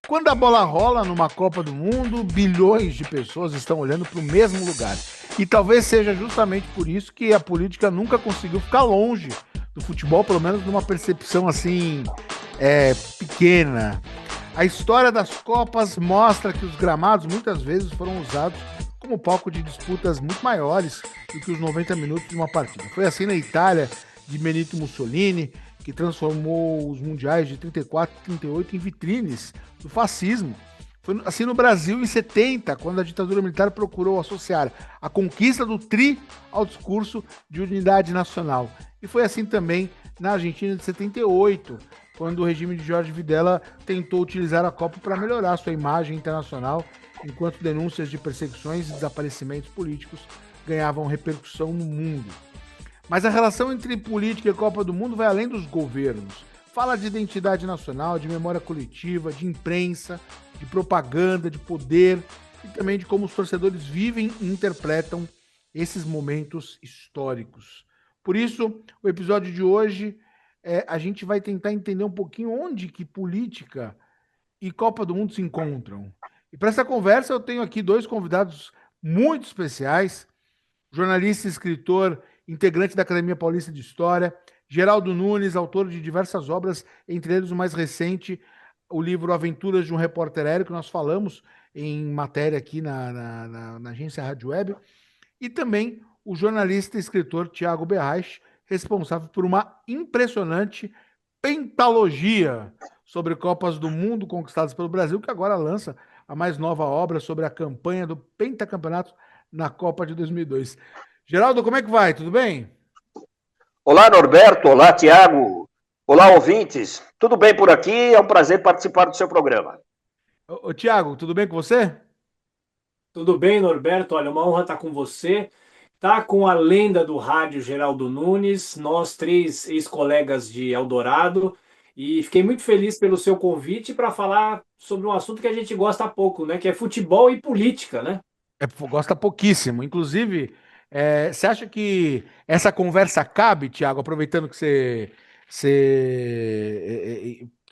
Quando a bola rola numa Copa do Mundo, bilhões de pessoas estão olhando para o mesmo lugar. E talvez seja justamente por isso que a política nunca conseguiu ficar longe do futebol, pelo menos numa percepção assim, pequena. A história das Copas mostra que os gramados muitas vezes foram usados como palco de disputas muito maiores do que os 90 minutos de uma partida. Foi assim na Itália de Benito Mussolini, que transformou os mundiais de 34 e 38 em vitrines do fascismo. Foi assim no Brasil em 70, quando a ditadura militar procurou associar a conquista do tri ao discurso de unidade nacional. E foi assim também na Argentina de 78, quando o regime de Jorge Videla tentou utilizar a Copa para melhorar sua imagem internacional, enquanto denúncias de perseguições e desaparecimentos políticos ganhavam repercussão no mundo. Mas a relação entre política e Copa do Mundo vai além dos governos. Fala de identidade nacional, de memória coletiva, de imprensa, de propaganda, de poder e também de como os torcedores vivem e interpretam esses momentos históricos. Por isso, o episódio de hoje, a gente vai tentar entender um pouquinho onde que política e Copa do Mundo se encontram. E para essa conversa eu tenho aqui dois convidados muito especiais, jornalista e escritor, integrante da Academia Paulista de História, Geraldo Nunes, autor de diversas obras, entre eles o mais recente, o livro Aventuras de um Repórter Aéreo, que nós falamos em matéria aqui na agência Rádio Web, e também o jornalista e escritor Tiago Berraich, responsável por uma impressionante pentalogia sobre Copas do Mundo conquistadas pelo Brasil, que agora lança a mais nova obra sobre a campanha do pentacampeonato na Copa de 2002. Geraldo, como é que vai? Tudo bem? Olá, Norberto. Olá, Tiago. Olá, ouvintes. Tudo bem por aqui? É um prazer participar do seu programa. Ô, Tiago, tudo bem com você? Tudo bem, Norberto? Olha, uma honra estar com você. Tá com a lenda do rádio Geraldo Nunes, nós três ex-colegas de Eldorado, e fiquei muito feliz pelo seu convite para falar sobre um assunto que a gente gosta pouco, né? Que é futebol e política, né? Gosta pouquíssimo. Inclusive, você acha que essa conversa cabe, Tiago, aproveitando que você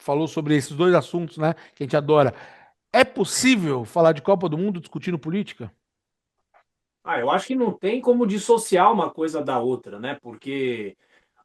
falou sobre esses dois assuntos, né, que a gente adora. É possível falar de Copa do Mundo discutindo política? Eu acho que não tem como dissociar uma coisa da outra, né? Porque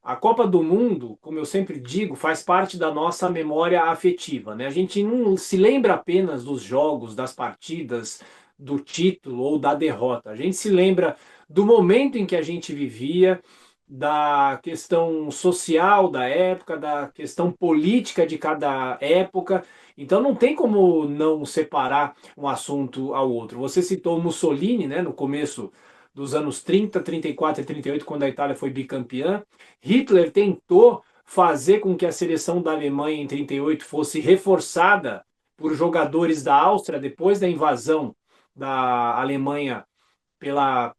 a Copa do Mundo, como eu sempre digo, faz parte da nossa memória afetiva, né? A gente não se lembra apenas dos jogos, das partidas, do título ou da derrota. A gente se lembra do momento em que a gente vivia, da questão social da época, da questão política de cada época. Então não tem como não separar um assunto ao outro. Você citou Mussolini, né, no começo dos anos 30, 34 e 38, quando a Itália foi bicampeã. Hitler tentou fazer com que a seleção da Alemanha em 38 fosse reforçada por jogadores da Áustria depois da invasão da Alemanha pela,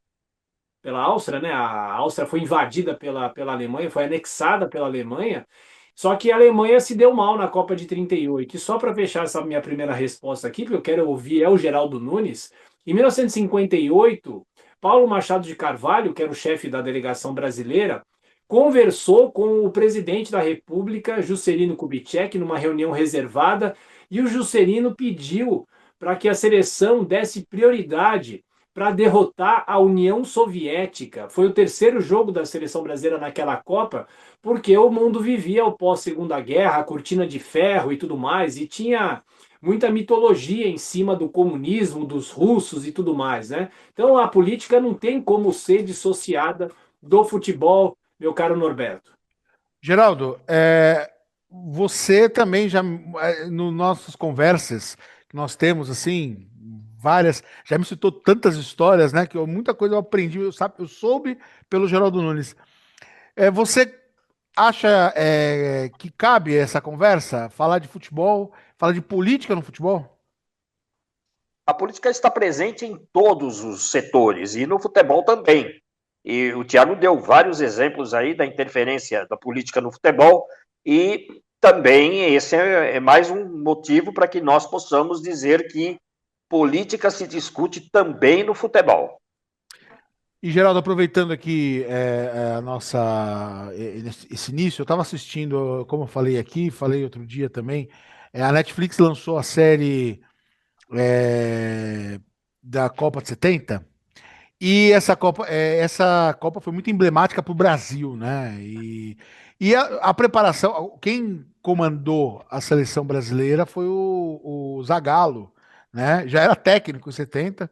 pela Áustria, né? A Áustria foi invadida pela Alemanha, foi anexada pela Alemanha. Só que a Alemanha se deu mal na Copa de 38. E só para fechar essa minha primeira resposta aqui, porque eu quero ouvir é o Geraldo Nunes, em 1958, Paulo Machado de Carvalho, que era o chefe da delegação brasileira, conversou com o presidente da República, Juscelino Kubitschek, numa reunião reservada, e o Juscelino pediu para que a seleção desse prioridade para derrotar a União Soviética. Foi o terceiro jogo da seleção brasileira naquela Copa, porque o mundo vivia o pós-Segunda Guerra, a cortina de ferro e tudo mais, e tinha muita mitologia em cima do comunismo, dos russos e tudo mais, né? Então a política não tem como ser dissociada do futebol, meu caro Norberto. Geraldo, você também já, nas nossas conversas que nós temos, assim, várias, já me citou tantas histórias, né, que muita coisa eu aprendi, eu soube pelo Geraldo Nunes. Você acha que cabe essa conversa? Falar de futebol, falar de política no futebol? A política está presente em todos os setores e no futebol também. E o Tiago deu vários exemplos aí da interferência da política no futebol e também esse é mais um motivo para que nós possamos dizer que política se discute também no futebol. E, Geraldo, aproveitando aqui a esse início, eu estava assistindo, como eu falei aqui, falei outro dia também, A Netflix lançou a série da Copa de 70. E essa Copa foi muito emblemática para o Brasil, né? E a preparação, quem comandou a seleção brasileira foi o Zagallo, né? Já era técnico em 70.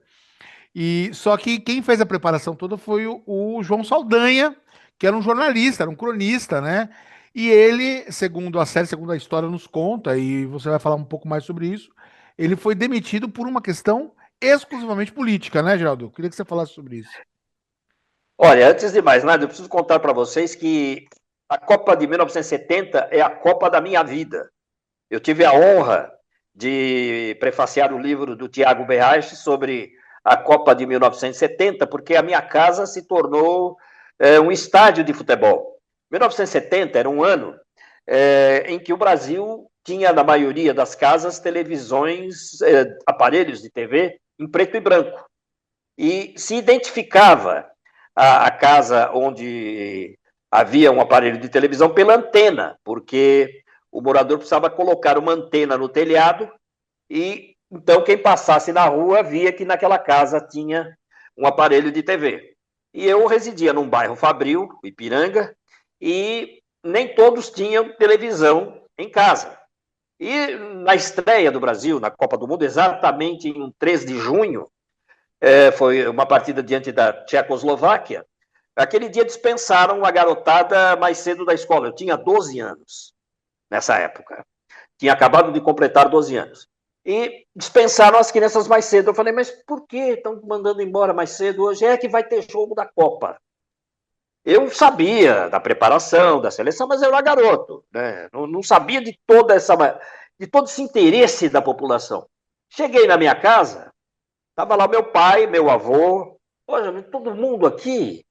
E só que quem fez a preparação toda foi o João Saldanha, que era um jornalista, era um cronista, né? E ele, segundo a série, segundo a história nos conta, e você vai falar um pouco mais sobre isso, ele foi demitido por uma questão exclusivamente política, né, Geraldo? Eu queria que você falasse sobre isso. Olha, antes de mais nada, eu preciso contar para vocês que a Copa de 1970 é a Copa da minha vida. Eu tive a honra de prefaciar o livro do Tiago Berrache sobre a Copa de 1970, porque a minha casa se tornou um estádio de futebol. 1970 era um ano em que o Brasil tinha, na maioria das casas, televisões, aparelhos de TV em preto e branco. E se identificava a casa onde havia um aparelho de televisão pela antena, porque o morador precisava colocar uma antena no telhado e então quem passasse na rua via que naquela casa tinha um aparelho de TV. E eu residia num bairro fabril, Ipiranga, e nem todos tinham televisão em casa. E na estreia do Brasil, na Copa do Mundo, exatamente em 3 de junho, foi uma partida diante da Tchecoslováquia. Aquele dia dispensaram a garotada mais cedo da escola. Eu tinha 12 anos nessa época. Tinha acabado de completar 12 anos. E dispensaram as crianças mais cedo. Eu falei, mas por que estão mandando embora mais cedo hoje? É que vai ter jogo da Copa. Eu sabia da preparação da seleção, mas eu era garoto, né? Não sabia de todo esse interesse da população. Cheguei na minha casa, estava lá meu pai, meu avô, olha, todo mundo aqui,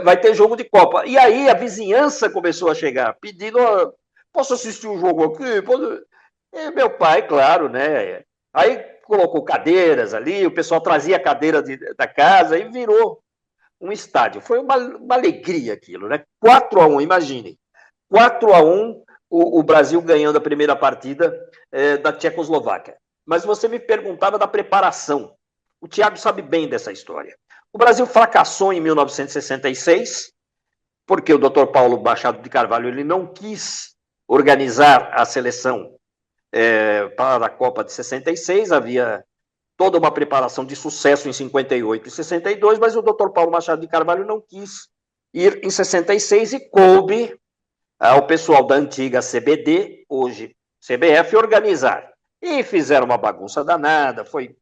vai ter jogo de Copa. E aí a vizinhança começou a chegar, pedindo, posso assistir o jogo aqui? Meu pai, claro, né? Aí colocou cadeiras ali, o pessoal trazia a cadeira da casa e virou um estádio. Foi uma alegria aquilo, né? 4-1, imaginem. 4-1, o Brasil ganhando a primeira partida da Tchecoslováquia. Mas você me perguntava da preparação. O Thiago sabe bem dessa história. O Brasil fracassou em 1966, porque o Dr. Paulo Machado de Carvalho ele não quis organizar a seleção para a Copa de 66, havia toda uma preparação de sucesso em 58 e 62, mas o Dr. Paulo Machado de Carvalho não quis ir em 66 e coube ao pessoal da antiga CBD, hoje CBF, organizar. E fizeram uma bagunça danada, foi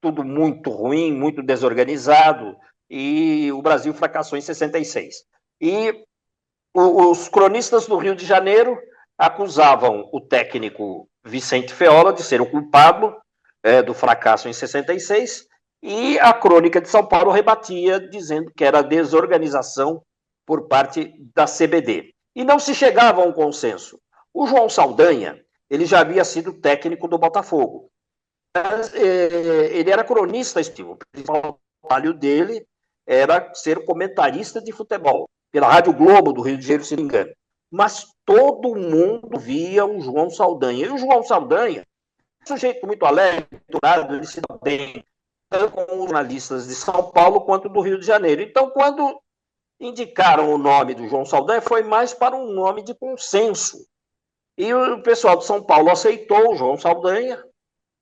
tudo muito ruim, muito desorganizado, e o Brasil fracassou em 66. E os cronistas do Rio de Janeiro acusavam o técnico Vicente Feola de ser o culpado do fracasso em 66, e a crônica de São Paulo rebatia, dizendo que era desorganização por parte da CBD. E não se chegava a um consenso. O João Saldanha, ele já havia sido técnico do Botafogo. Mas, ele era cronista esportivo. O principal trabalho dele era ser comentarista de futebol, pela Rádio Globo do Rio de Janeiro, se não me engano. Mas todo mundo via o João Saldanha. E o João Saldanha, um sujeito muito alegre, ele se dá bem, tanto com os jornalistas de São Paulo quanto do Rio de Janeiro. Então, quando indicaram o nome do João Saldanha, foi mais para um nome de consenso. E o pessoal de São Paulo aceitou o João Saldanha,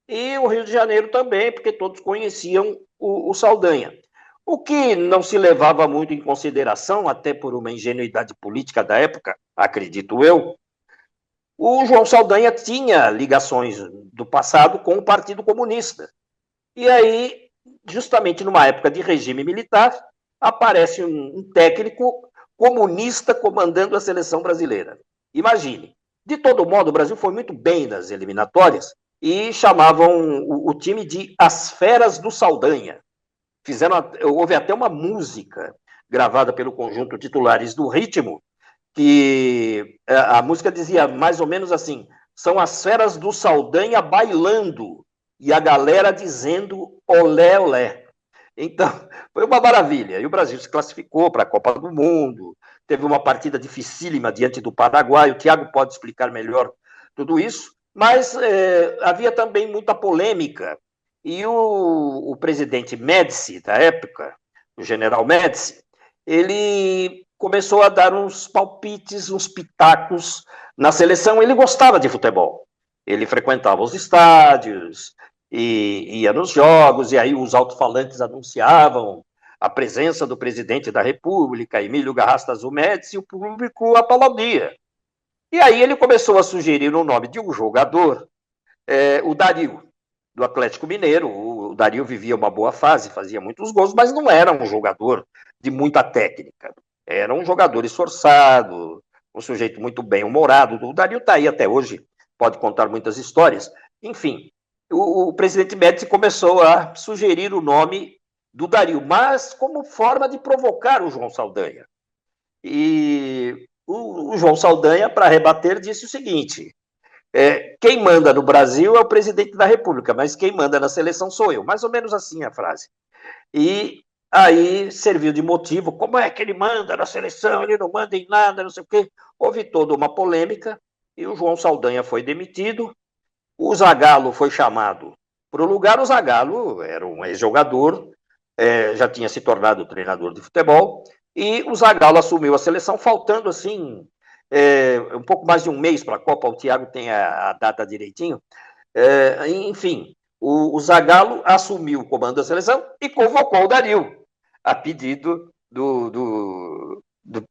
e o Rio de Janeiro também, porque todos conheciam o Saldanha. O que não se levava muito em consideração, até por uma ingenuidade política da época, acredito eu, o João Saldanha tinha ligações do passado com o Partido Comunista. E aí, justamente numa época de regime militar, aparece um técnico comunista comandando a seleção brasileira. Imagine. De todo modo, o Brasil foi muito bem nas eliminatórias e chamavam o time de As Feras do Saldanha. Houve até uma música gravada pelo conjunto Titulares do Ritmo, que a música dizia mais ou menos assim: são as feras do Saldanha bailando e a galera dizendo olé, olé. Então, foi uma maravilha. E o Brasil se classificou para a Copa do Mundo, teve uma partida dificílima diante do Paraguai. O Thiago pode explicar melhor tudo isso, mas havia também muita polêmica. E o presidente Médici, da época, o general Médici, ele começou a dar uns palpites, uns pitacos na seleção. Ele gostava de futebol. Ele frequentava os estádios, e ia nos jogos, e aí os alto-falantes anunciavam a presença do presidente da República, Emílio Garrastazu Médici, e o público aplaudia. E aí ele começou a sugerir o nome de um jogador, o Dario, do Atlético Mineiro. O Dario vivia uma boa fase, fazia muitos gols, mas não era um jogador de muita técnica. Era um jogador esforçado, um sujeito muito bem-humorado. O Dario está aí até hoje, pode contar muitas histórias. Enfim, o presidente Médici começou a sugerir o nome do Dario, mas como forma de provocar o João Saldanha. E o João Saldanha, para rebater, disse o seguinte: quem manda no Brasil é o presidente da República, mas quem manda na seleção sou eu. Mais ou menos assim a frase. E aí serviu de motivo: como é que ele manda na seleção? Ele não manda em nada, não sei o quê. Houve toda uma polêmica e o João Saldanha foi demitido. O Zagallo foi chamado para o lugar. O Zagallo era um ex-jogador, já tinha se tornado treinador de futebol, e o Zagallo assumiu a seleção faltando assim um pouco mais de um mês para a Copa. O Thiago tem a data direitinho. Enfim, o Zagallo assumiu o comando da seleção e convocou o Dario, a pedido do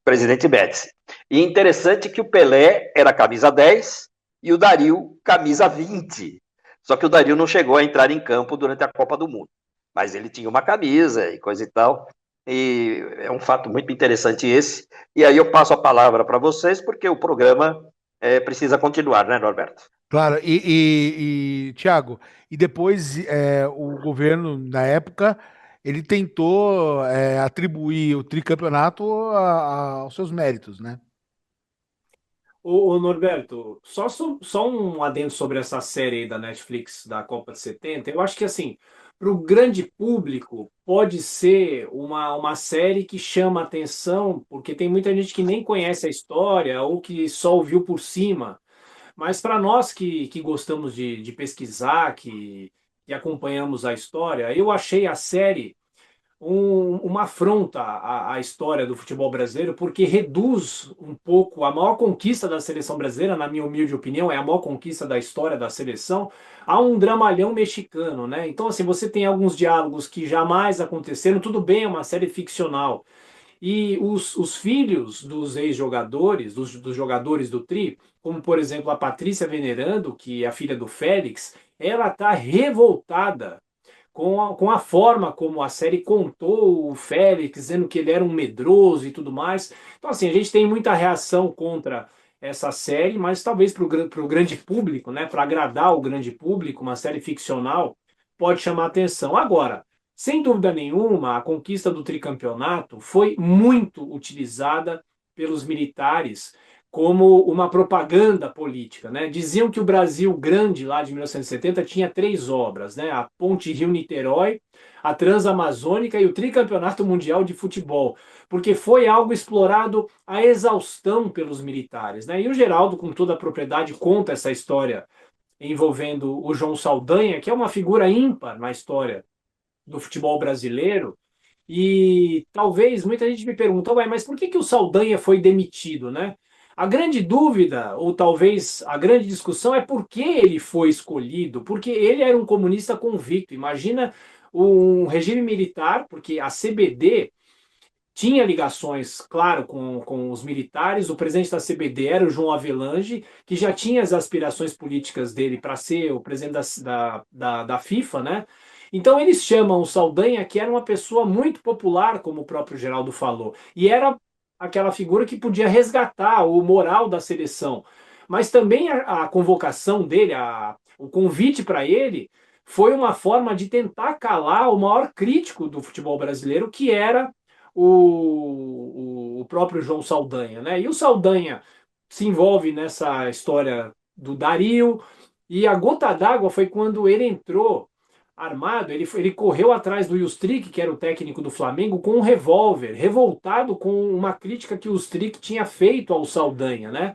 presidente Médici. E interessante que o Pelé era camisa 10 e o Dario camisa 20. Só que o Dario não chegou a entrar em campo durante a Copa do Mundo, mas ele tinha uma camisa e coisa e tal. E é um fato muito interessante esse. E aí eu passo a palavra para vocês, porque o programa precisa continuar, né, Norberto? Claro, Thiago, e depois o governo, na época, ele tentou atribuir o tricampeonato aos seus méritos, né? Ô Norberto, só um adendo sobre essa série aí da Netflix da Copa de 70. Eu acho que, assim, para o grande público, pode ser uma série que chama atenção, porque tem muita gente que nem conhece a história ou que só ouviu por cima. Mas para nós que gostamos de pesquisar, que acompanhamos a história, eu achei a série uma afronta à história do futebol brasileiro, porque reduz um pouco a maior conquista da seleção brasileira, na minha humilde opinião, é a maior conquista da história da seleção, a um dramalhão mexicano, né? Então, assim, você tem alguns diálogos que jamais aconteceram, tudo bem, é uma série ficcional. E os filhos dos ex-jogadores, dos jogadores do Tri, como por exemplo a Patrícia Venerando, que é a filha do Félix, ela está revoltada com a forma como a série contou o Félix, dizendo que ele era um medroso e tudo mais. Então, assim, a gente tem muita reação contra essa série, mas talvez para o grande público, né, para agradar o grande público, uma série ficcional pode chamar atenção. Agora, sem dúvida nenhuma, a conquista do tricampeonato foi muito utilizada pelos militares como uma propaganda política, né? Diziam que o Brasil Grande, lá de 1970, tinha três obras, né? A Ponte Rio-Niterói, a Transamazônica e o Tricampeonato Mundial de Futebol, porque foi algo explorado à exaustão pelos militares, né? E o Geraldo, com toda a propriedade, conta essa história envolvendo o João Saldanha, que é uma figura ímpar na história do futebol brasileiro. E talvez muita gente me pergunta, ué, mas por que o Saldanha foi demitido, né? A grande dúvida, ou talvez a grande discussão, é por que ele foi escolhido, porque ele era um comunista convicto. Imagina um regime militar, porque a CBD tinha ligações, claro, com os militares. O presidente da CBD era o João Avelange, que já tinha as aspirações políticas dele para ser o presidente da FIFA, né? Então eles chamam o Saldanha, que era uma pessoa muito popular, como o próprio Geraldo falou, e era aquela figura que podia resgatar o moral da seleção. Mas também a convocação dele, o convite para ele, foi uma forma de tentar calar o maior crítico do futebol brasileiro, que era o próprio João Saldanha, né? E o Saldanha se envolve nessa história do Dario, e a gota d'água foi quando ele entrou armado. Ele correu atrás do Ustrik, que era o técnico do Flamengo, com um revólver, revoltado com uma crítica que o Ustrik tinha feito ao Saldanha, né?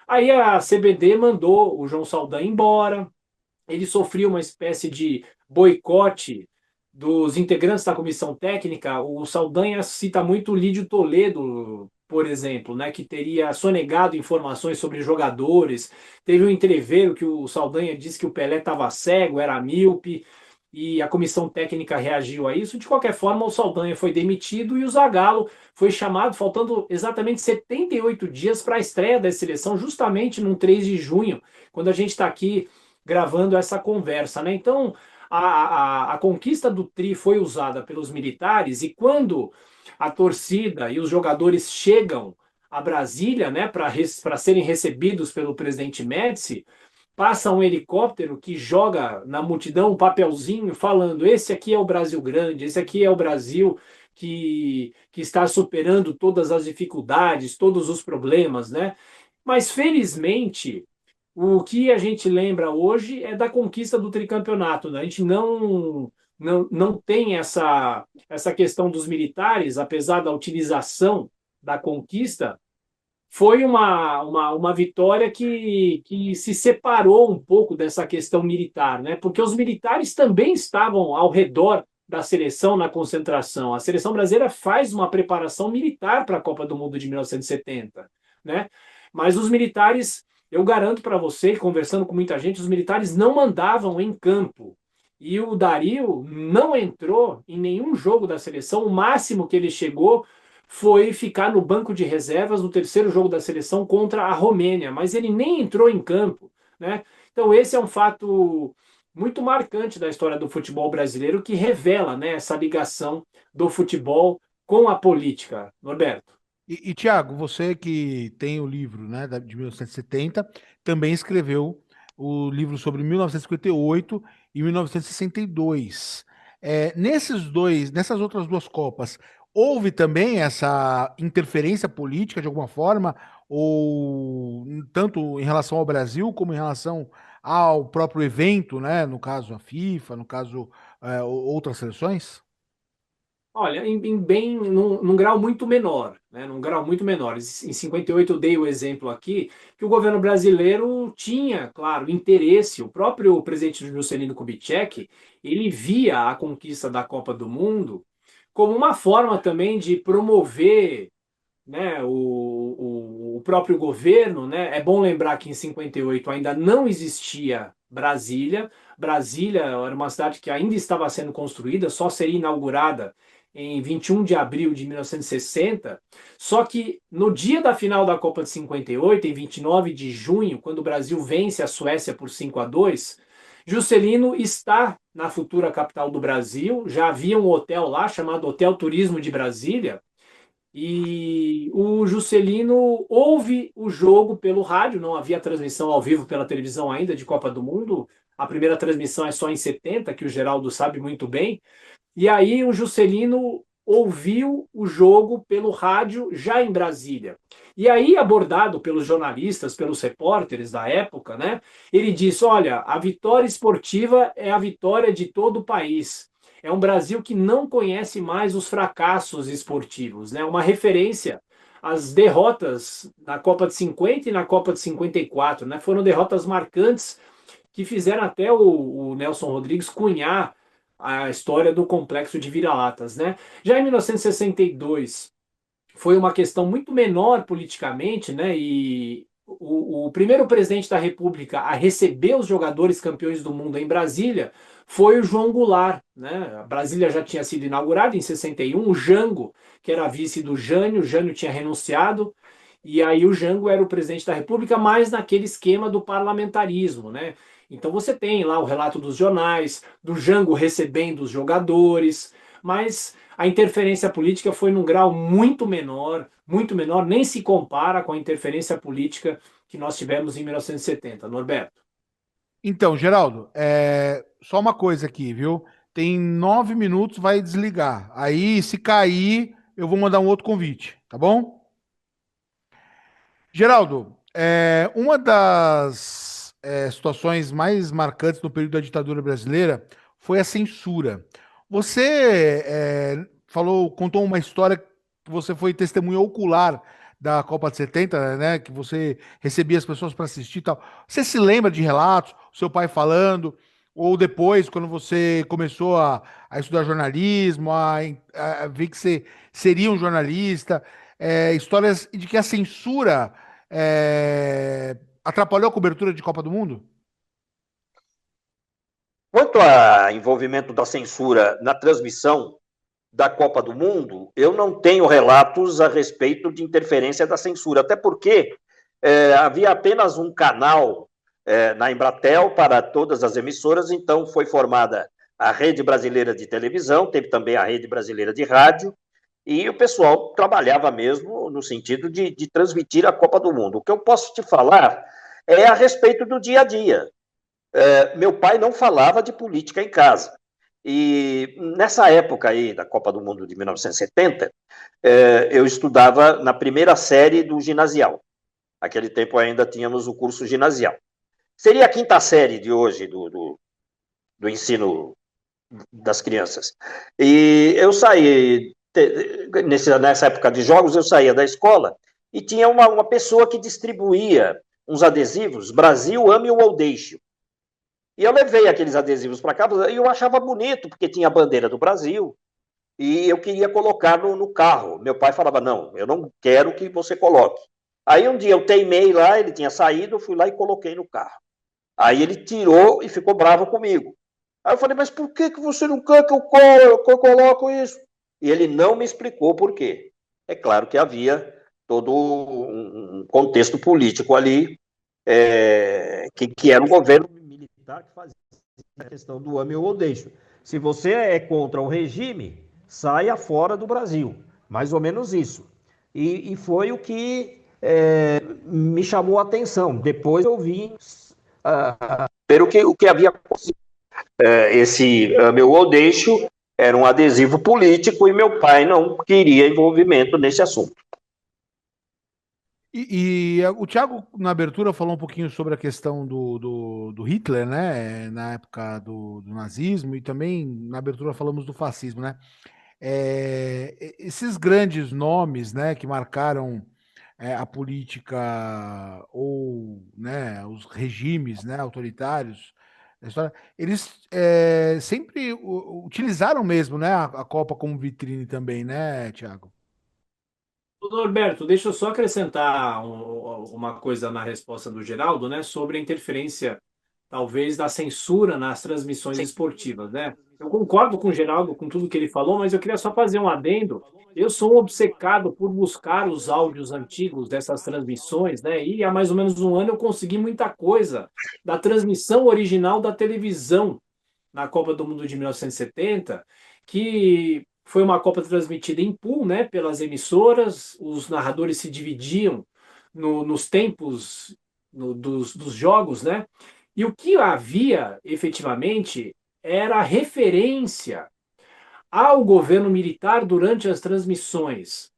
Aí a CBD mandou o João Saldanha embora, ele sofria uma espécie de boicote dos integrantes da comissão técnica. O Saldanha cita muito o Lídio Toledo, por exemplo, né, que teria sonegado informações sobre jogadores. Teve um entreveiro que o Saldanha disse que o Pelé estava cego, era míope, e a comissão técnica reagiu a isso. De qualquer forma, o Saldanha foi demitido e o Zagallo foi chamado, faltando exatamente 78 dias para a estreia da seleção, justamente no 3 de junho, quando a gente está aqui gravando essa conversa, né? Então, a conquista do Tri foi usada pelos militares e quando a torcida e os jogadores chegam a Brasília, né, para serem recebidos pelo presidente Médici, passa um helicóptero que joga na multidão um papelzinho falando: esse aqui é o Brasil grande, esse aqui é o Brasil que está superando todas as dificuldades, todos os problemas, né? Mas felizmente o que a gente lembra hoje é da conquista do tricampeonato, né? A gente não tem essa questão dos militares, apesar da utilização da conquista, foi uma vitória que se separou um pouco dessa questão militar, né? Porque os militares também estavam ao redor da seleção na concentração. A seleção brasileira faz uma preparação militar para a Copa do Mundo de 1970, né? Mas os militares, eu garanto para você, conversando com muita gente, os militares não mandavam em campo. E o Dario não entrou em nenhum jogo da seleção. O máximo que ele chegou foi ficar no banco de reservas no terceiro jogo da seleção contra a Romênia, mas ele nem entrou em campo, né? Então esse é um fato muito marcante da história do futebol brasileiro que revela, né, essa ligação do futebol com a política, Norberto. Tiago, você que tem o livro, né, de 1970, também escreveu o livro sobre 1958 e 1962. Nessas outras duas Copas, houve também essa interferência política de alguma forma, ou tanto em relação ao Brasil como em relação ao próprio evento, né? No caso a FIFA, no caso outras seleções? Olha, num grau muito menor, né? Num grau muito menor. Em 58 eu dei o exemplo aqui que o governo brasileiro tinha, claro, interesse. O próprio presidente Juscelino Kubitschek, ele via a conquista da Copa do Mundo como uma forma também de promover, né, o próprio governo, né? É bom lembrar que em 58 ainda não existia Brasília. Brasília era uma cidade que ainda estava sendo construída, só seria inaugurada em 21 de abril de 1960. Só que no dia da final da Copa de 58, em 29 de junho, quando o Brasil vence a Suécia por 5-2, Juscelino está na futura capital do Brasil. Já havia um hotel lá chamado Hotel Turismo de Brasília, e o Juscelino ouve o jogo pelo rádio, não havia transmissão ao vivo pela televisão ainda de Copa do Mundo. A primeira transmissão é só em 70, que o Geraldo sabe muito bem. E aí o Juscelino ouviu o jogo pelo rádio já em Brasília. E aí, abordado pelos jornalistas, pelos repórteres da época, né, ele disse: olha, a vitória esportiva é a vitória de todo o país. É um Brasil que não conhece mais os fracassos esportivos, né? Uma referência às derrotas na Copa de 50 e na Copa de 54, né? Foram derrotas marcantes que fizeram até o Nelson Rodrigues cunhar a história do complexo de vira-latas, né? Já em 1962 foi uma questão muito menor politicamente, né? E o primeiro presidente da República a receber os jogadores campeões do mundo em Brasília foi o João Goulart, né? A Brasília já tinha sido inaugurada em 61, o Jango, que era vice do Jânio, o Jânio tinha renunciado, e aí o Jango era o presidente da República, mas naquele esquema do parlamentarismo, né? Então você tem lá o relato dos jornais, do Jango recebendo os jogadores, mas a interferência política foi num grau muito menor, nem se compara com a interferência política que nós tivemos em 1970, Norberto. Então, Geraldo, só uma coisa aqui, viu? Tem 9 minutos, vai desligar. Aí, se cair, eu vou mandar um outro convite, tá bom? Geraldo, uma das situações mais marcantes no período da ditadura brasileira foi a censura. Você contou uma história que você foi testemunha ocular da Copa de 70, né? Que você recebia as pessoas para assistir e tal. Você se lembra de relatos, seu pai falando, ou depois, quando você começou a estudar jornalismo, a ver que você seria um jornalista, histórias de que a censura atrapalhou a cobertura de Copa do Mundo? Quanto ao envolvimento da censura na transmissão da Copa do Mundo, eu não tenho relatos a respeito de interferência da censura, até porque havia apenas um canal na Embratel para todas as emissoras, então foi formada a Rede Brasileira de Televisão, teve também a Rede Brasileira de Rádio, e o pessoal trabalhava mesmo no sentido de transmitir a Copa do Mundo. O que eu posso te falar é a respeito do dia a dia. Meu pai não falava de política em casa. E nessa época aí da Copa do Mundo de 1970, eu estudava na primeira série do ginasial. Naquele tempo ainda tínhamos o curso ginasial. Seria a quinta série de hoje do ensino das crianças. E eu saí, nessa época de jogos, eu saía da escola e tinha uma pessoa que distribuía uns adesivos, Brasil, ame-o ou deixe-o. E eu levei aqueles adesivos para cá e eu achava bonito, porque tinha a bandeira do Brasil, e eu queria colocar no carro. Meu pai falava, não, eu não quero que você coloque. Aí um dia eu teimei lá, ele tinha saído, eu fui lá e coloquei no carro. Aí ele tirou e ficou bravo comigo. Aí eu falei, mas por que você não quer que eu coloco isso? E ele não me explicou por quê. É claro que havia todo um contexto político ali, que era o governo militar que fazia a questão do ame ou deixo. Se você é contra o regime, saia fora do Brasil. Mais ou menos isso. E foi o que me chamou a atenção. Depois eu vi ver o que havia acontecido. Esse ame ou deixo era um adesivo político e meu pai não queria envolvimento nesse assunto. O Thiago, na abertura, falou um pouquinho sobre a questão do Hitler, né? Na época do nazismo, e também na abertura falamos do fascismo, né? Esses grandes nomes, né, que marcaram a política ou, né, os regimes, né, autoritários da história, eles sempre utilizaram mesmo, né, a Copa como vitrine também, né, Thiago? Norberto, deixa eu só acrescentar uma coisa na resposta do Geraldo, né, sobre a interferência, talvez, da censura nas transmissões Sim. esportivas, né? Eu concordo com o Geraldo, com tudo que ele falou, mas eu queria só fazer um adendo. Eu sou um obcecado por buscar os áudios antigos dessas transmissões, né? E há mais ou menos um ano eu consegui muita coisa da transmissão original da televisão na Copa do Mundo de 1970, que foi uma Copa transmitida em pool, né, pelas emissoras, os narradores se dividiam nos tempos dos jogos, né? E o que havia efetivamente era referência ao governo militar durante as transmissões.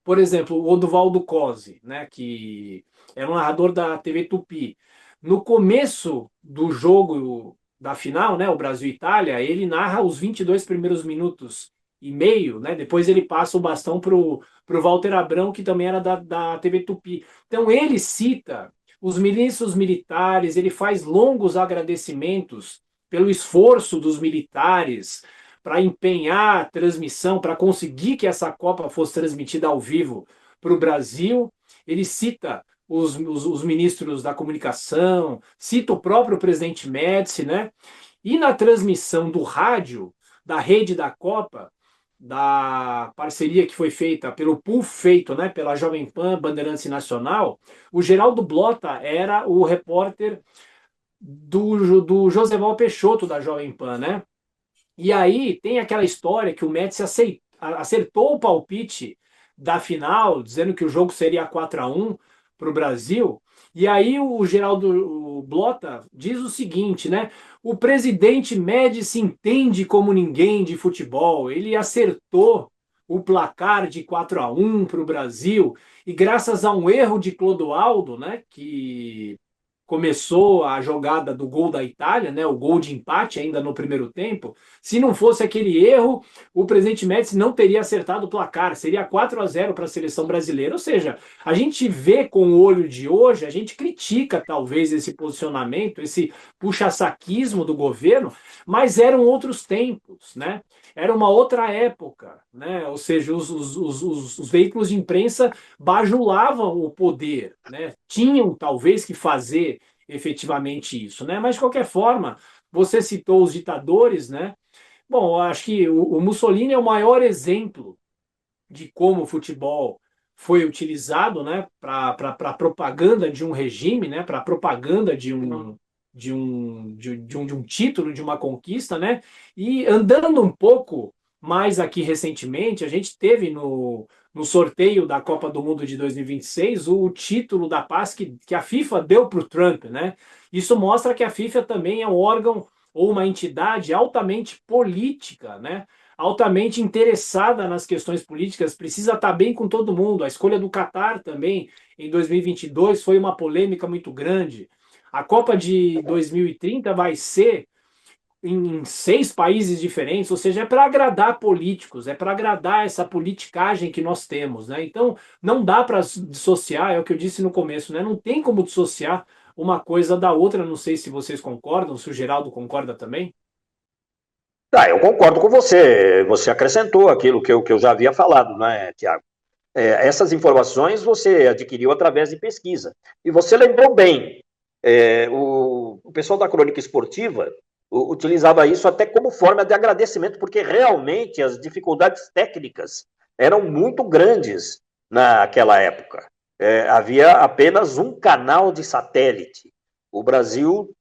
Por exemplo, o Oduvaldo Cosi, né, que era um narrador da TV Tupi. No começo do jogo da final, né, o Brasil-Itália, ele narra os 22 primeiros minutos e meio, né, depois ele passa o bastão para o Walter Abrão, que também era da TV Tupi. Então ele cita os ministros militares, ele faz longos agradecimentos pelo esforço dos militares para empenhar a transmissão, para conseguir que essa Copa fosse transmitida ao vivo para o Brasil. Ele cita os ministros da comunicação, cita o próprio presidente Médici, né? E na transmissão do rádio, da rede da Copa, da parceria que foi feita pelo pool feito, né, pela Jovem Pan, Bandeirantes Nacional, o Geraldo Blota era o repórter do Joseval Peixoto da Jovem Pan, né? E aí tem aquela história que o Médici acertou o palpite da final, dizendo que o jogo seria 4-1 para o Brasil. E aí o Geraldo Blota diz o seguinte, né? O presidente Médici entende como ninguém de futebol. Ele acertou o placar de 4-1 para o Brasil. E graças a um erro de Clodoaldo, né? Que começou a jogada do gol da Itália, né, o gol de empate ainda no primeiro tempo, se não fosse aquele erro, o presidente Médici não teria acertado o placar, seria 4-0 para a seleção brasileira. Ou seja, a gente vê com o olho de hoje, a gente critica talvez esse posicionamento, esse puxa-saquismo do governo, mas eram outros tempos, né? Era uma outra época, né? Ou seja, os veículos de imprensa bajulavam o poder, né? Tinham talvez que fazer efetivamente isso, né? Mas de qualquer forma, você citou os ditadores, né? Bom, eu acho que o Mussolini é o maior exemplo de como o futebol foi utilizado, né, para propaganda de um regime, né, para propaganda de um título, de uma conquista, né? E andando um pouco mais aqui recentemente, a gente teve no sorteio da Copa do Mundo de 2026 o título da paz que a FIFA deu para o Trump, né? Isso mostra que a FIFA também é um órgão ou uma entidade altamente política, né? Altamente interessada nas questões políticas, precisa estar bem com todo mundo. A escolha do Catar também em 2022 foi uma polêmica muito grande. A Copa de 2030 vai ser em 6 países diferentes, ou seja, é para agradar políticos, é para agradar essa politicagem que nós temos, né? Então, não dá para dissociar, é o que eu disse no começo, né? Não tem como dissociar uma coisa da outra. Não sei se vocês concordam, se o Geraldo concorda também. Eu concordo com você. Você acrescentou aquilo que eu já havia falado, né, Tiago? Essas informações você adquiriu através de pesquisa. E você lembrou bem, o pessoal da crônica esportiva utilizava isso até como forma de agradecimento, porque realmente as dificuldades técnicas eram muito grandes naquela época. Havia apenas um canal de satélite. O Brasil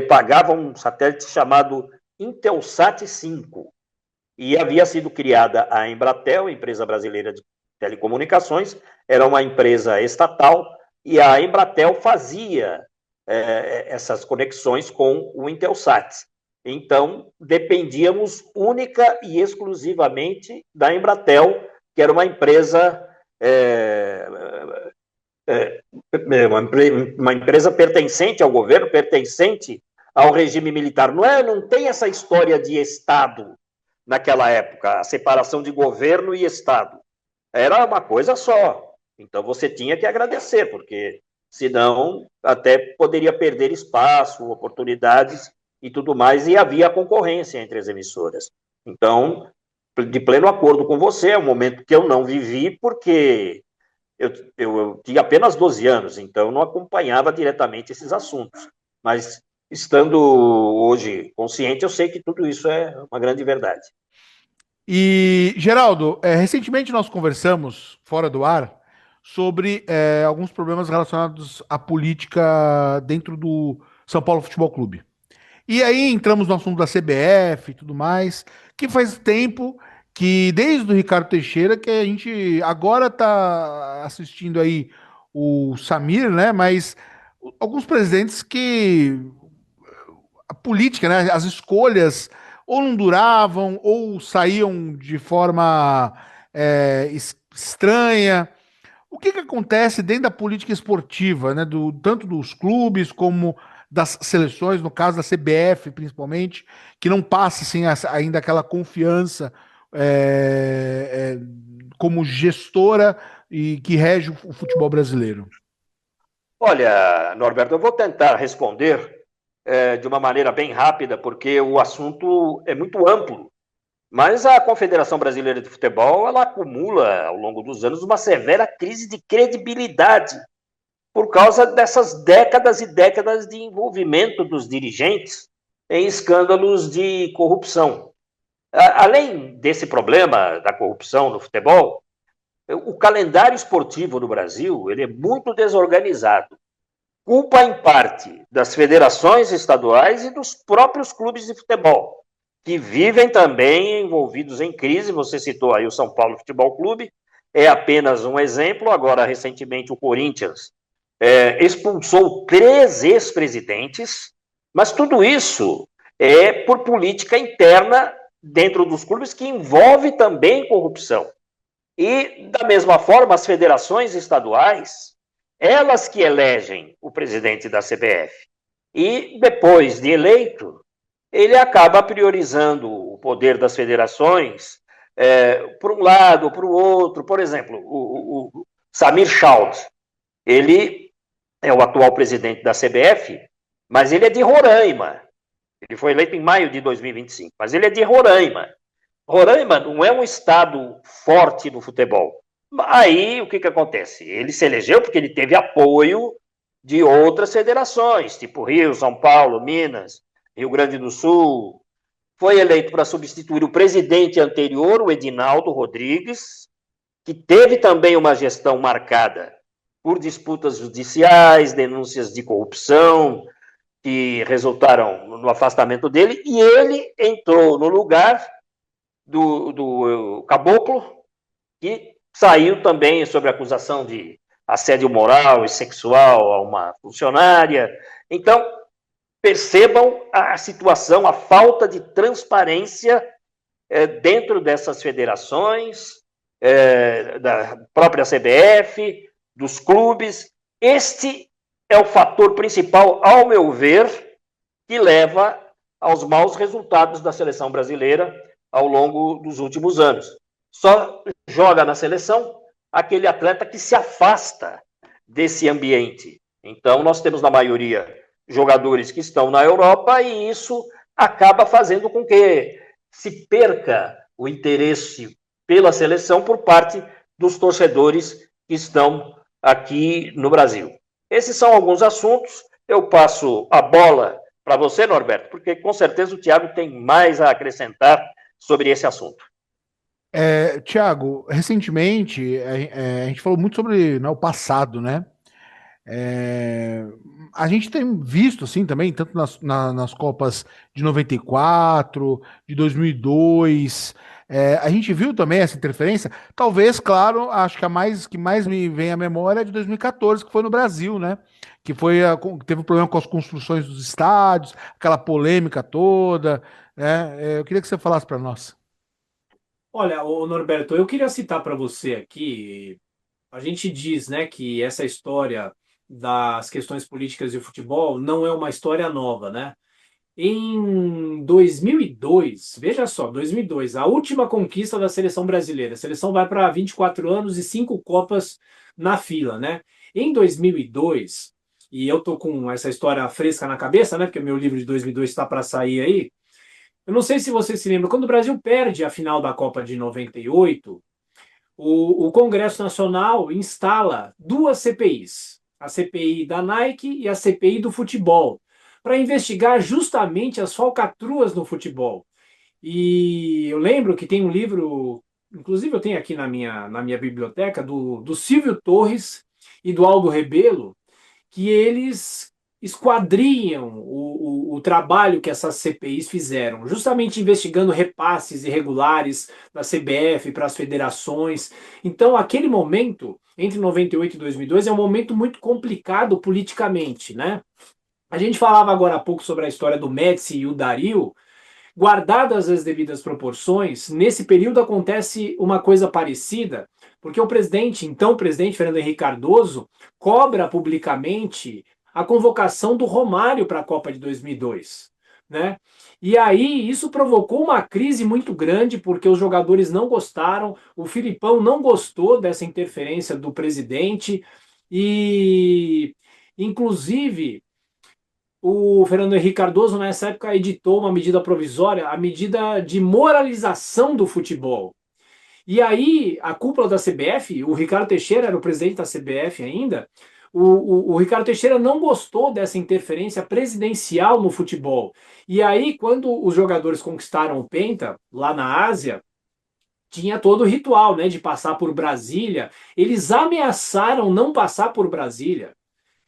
pagava um satélite chamado Intelsat 5, e havia sido criada a Embratel, empresa brasileira de telecomunicações, era uma empresa estatal, e a Embratel fazia essas conexões com o Intelsat. Então, dependíamos única e exclusivamente da Embratel, que era uma empresa uma empresa pertencente ao governo, pertencente ao regime militar. Não tem essa história de Estado naquela época, a separação de governo e Estado. Era uma coisa só. Então você tinha que agradecer, porque senão até poderia perder espaço, oportunidades e tudo mais, e havia concorrência entre as emissoras. Então, de pleno acordo com você, é um momento que eu não vivi, porque eu tinha apenas 12 anos, então não acompanhava diretamente esses assuntos. Mas, estando hoje consciente, eu sei que tudo isso é uma grande verdade. E, Geraldo, recentemente nós conversamos, fora do ar, sobre alguns problemas relacionados à política dentro do São Paulo Futebol Clube. E aí entramos no assunto da CBF e tudo mais, que faz tempo que, desde o Ricardo Teixeira, que a gente agora está assistindo aí o Samir, né? Mas alguns presidentes que a política, né? As escolhas ou não duravam ou saíam de forma estranha. O que acontece dentro da política esportiva, né? Tanto dos clubes como das seleções, no caso da CBF principalmente, que não passa assim, ainda aquela confiança como gestora e que rege o futebol brasileiro? Olha, Norberto, eu vou tentar responder de uma maneira bem rápida, porque o assunto é muito amplo. Mas a Confederação Brasileira de Futebol, ela acumula, ao longo dos anos, uma severa crise de credibilidade por causa dessas décadas e décadas de envolvimento dos dirigentes em escândalos de corrupção. Além desse problema da corrupção no futebol, o calendário esportivo no Brasil ele é muito desorganizado. Culpa, em parte, das federações estaduais e dos próprios clubes de futebol, que vivem também envolvidos em crise. Você citou aí o São Paulo Futebol Clube, é apenas um exemplo. Agora, recentemente, o Corinthians expulsou 3 ex-presidentes, mas tudo isso é por política interna dentro dos clubes, que envolve também corrupção. E, da mesma forma, as federações estaduais, elas que elegem o presidente da CBF. E depois de eleito, ele acaba priorizando o poder das federações por um lado ou para o outro. Por exemplo, o Samir Chaud, ele é o atual presidente da CBF, mas ele é de Roraima. Ele foi eleito em maio de 2025, mas ele é de Roraima. Roraima não é um estado forte no futebol. Aí, o que acontece? Ele se elegeu porque ele teve apoio de outras federações, tipo Rio, São Paulo, Minas, Rio Grande do Sul. Foi eleito para substituir o presidente anterior, o Edinaldo Rodrigues, que teve também uma gestão marcada por disputas judiciais, denúncias de corrupção, que resultaram no afastamento dele, e ele entrou no lugar do Caboclo, que saiu também sob acusação de assédio moral e sexual a uma funcionária. Então, percebam a situação, a falta de transparência dentro dessas federações, da própria CBF, dos clubes. Este é o fator principal, ao meu ver, que leva aos maus resultados da seleção brasileira ao longo dos últimos anos. Só joga na seleção aquele atleta que se afasta desse ambiente. Então, nós temos, na maioria, jogadores que estão na Europa, e isso acaba fazendo com que se perca o interesse pela seleção por parte dos torcedores que estão aqui no Brasil. Esses são alguns assuntos. Eu passo a bola para você, Norberto, porque com certeza o Thiago tem mais a acrescentar sobre esse assunto. Thiago, recentemente a gente falou muito sobre, né, o passado, né? A gente tem visto, assim, também, tanto nas Copas de 94, de 2002, a gente viu também essa interferência. Talvez, claro, acho que que mais me vem à memória é de 2014, que foi no Brasil, né? Que teve um problema com as construções dos estádios, aquela polêmica toda, né? Eu queria que você falasse para nós. Olha, ô Norberto, eu queria citar para você aqui, a gente diz, né, que essa história das questões políticas de futebol não é uma história nova, né? Em 2002, veja só, 2002, a última conquista da seleção brasileira. A seleção vai para 24 anos e 5 Copas na fila, né? Em 2002, e eu tô com essa história fresca na cabeça, né? Porque o meu livro de 2002 está para sair aí. Eu não sei se você se lembra, quando o Brasil perde a final da Copa de 98, o Congresso Nacional instala duas CPIs, a CPI da Nike e a CPI do futebol, para investigar justamente as falcatruas no futebol. E eu lembro que tem um livro, inclusive eu tenho aqui na minha biblioteca, do Silvio Torres e do Aldo Rebelo, que eles esquadriam o trabalho que essas CPIs fizeram, justamente investigando repasses irregulares da CBF para as federações. Então, aquele momento, entre 98 e 2002, é um momento muito complicado politicamente, né? A gente falava agora há pouco sobre a história do Médici e o Dario. Guardadas as devidas proporções, nesse período acontece uma coisa parecida, porque o presidente, então presidente Fernando Henrique Cardoso, cobra publicamente a convocação do Romário para a Copa de 2002, né? E aí isso provocou uma crise muito grande, porque os jogadores não gostaram, o Filipão não gostou dessa interferência do presidente, e inclusive o Fernando Henrique Cardoso, nessa época, editou uma medida provisória, a medida de moralização do futebol. E aí, a cúpula da CBF, o Ricardo Teixeira era o presidente da CBF ainda, o Ricardo Teixeira não gostou dessa interferência presidencial no futebol. E aí, quando os jogadores conquistaram o Penta, lá na Ásia, tinha todo o ritual, né, de passar por Brasília. Eles ameaçaram não passar por Brasília.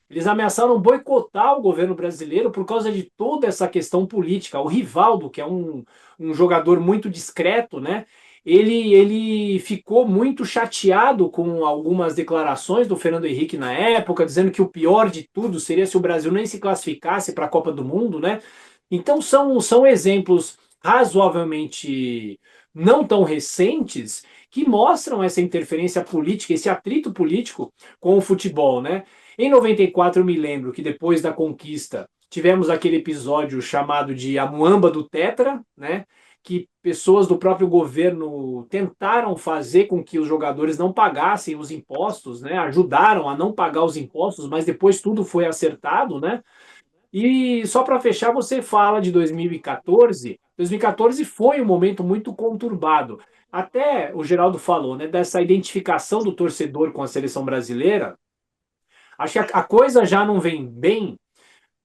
Eles ameaçaram boicotar o governo brasileiro por causa de toda essa questão política. O Rivaldo, que é um jogador muito discreto, né? Ele ficou muito chateado com algumas declarações do Fernando Henrique na época, dizendo que o pior de tudo seria se o Brasil nem se classificasse para a Copa do Mundo, né? Então são exemplos razoavelmente não tão recentes que mostram essa interferência política, esse atrito político com o futebol, né? Em 94 eu me lembro que depois da conquista tivemos aquele episódio chamado de A Muamba do Tetra, né? Que pessoas do próprio governo tentaram fazer com que os jogadores não pagassem os impostos, né? Ajudaram a não pagar os impostos, mas depois tudo foi acertado, né? E só para fechar, você fala de 2014. 2014 foi um momento muito conturbado. Até o Geraldo falou, né, dessa identificação do torcedor com a seleção brasileira. Acho que a coisa já não vem bem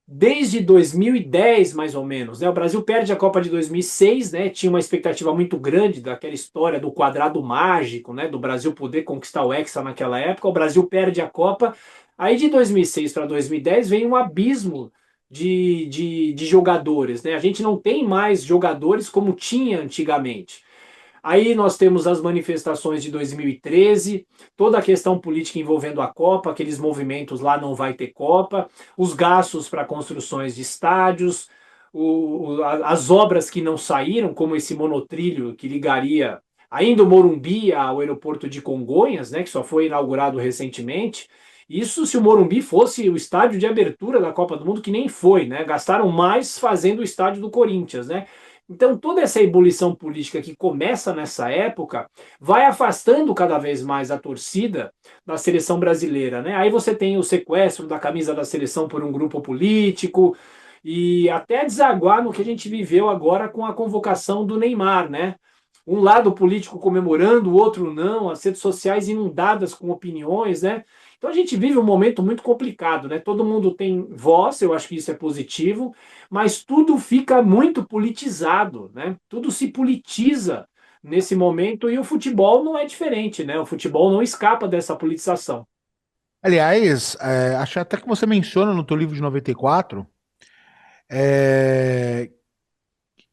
desde 2010, mais ou menos, né? O Brasil perde a Copa de 2006, né? Tinha uma expectativa muito grande daquela história do quadrado mágico, né? Do Brasil poder conquistar o Hexa naquela época. O Brasil perde a Copa. Aí de 2006 para 2010 vem um abismo de jogadores, né? A gente não tem mais jogadores como tinha antigamente. Aí nós temos as manifestações de 2013, toda a questão política envolvendo a Copa, aqueles movimentos lá não vai ter Copa, os gastos para construções de estádios, as obras que não saíram, como esse monotrilho que ligaria ainda o Morumbi ao aeroporto de Congonhas, né, que só foi inaugurado recentemente. Isso se o Morumbi fosse o estádio de abertura da Copa do Mundo, que nem foi, né? Gastaram mais fazendo o estádio do Corinthians, né? Então, toda essa ebulição política que começa nessa época vai afastando cada vez mais a torcida da seleção brasileira, né? Aí você tem o sequestro da camisa da seleção por um grupo político e até desaguar no que a gente viveu agora com a convocação do Neymar, né? Um lado político comemorando, o outro não, as redes sociais inundadas com opiniões, né? Então a gente vive um momento muito complicado, né? Todo mundo tem voz, eu acho que isso é positivo, mas tudo fica muito politizado, né? Tudo se politiza nesse momento e o futebol não é diferente, né? O futebol não escapa dessa politização. Aliás, acho até que você menciona no teu livro de 94, é,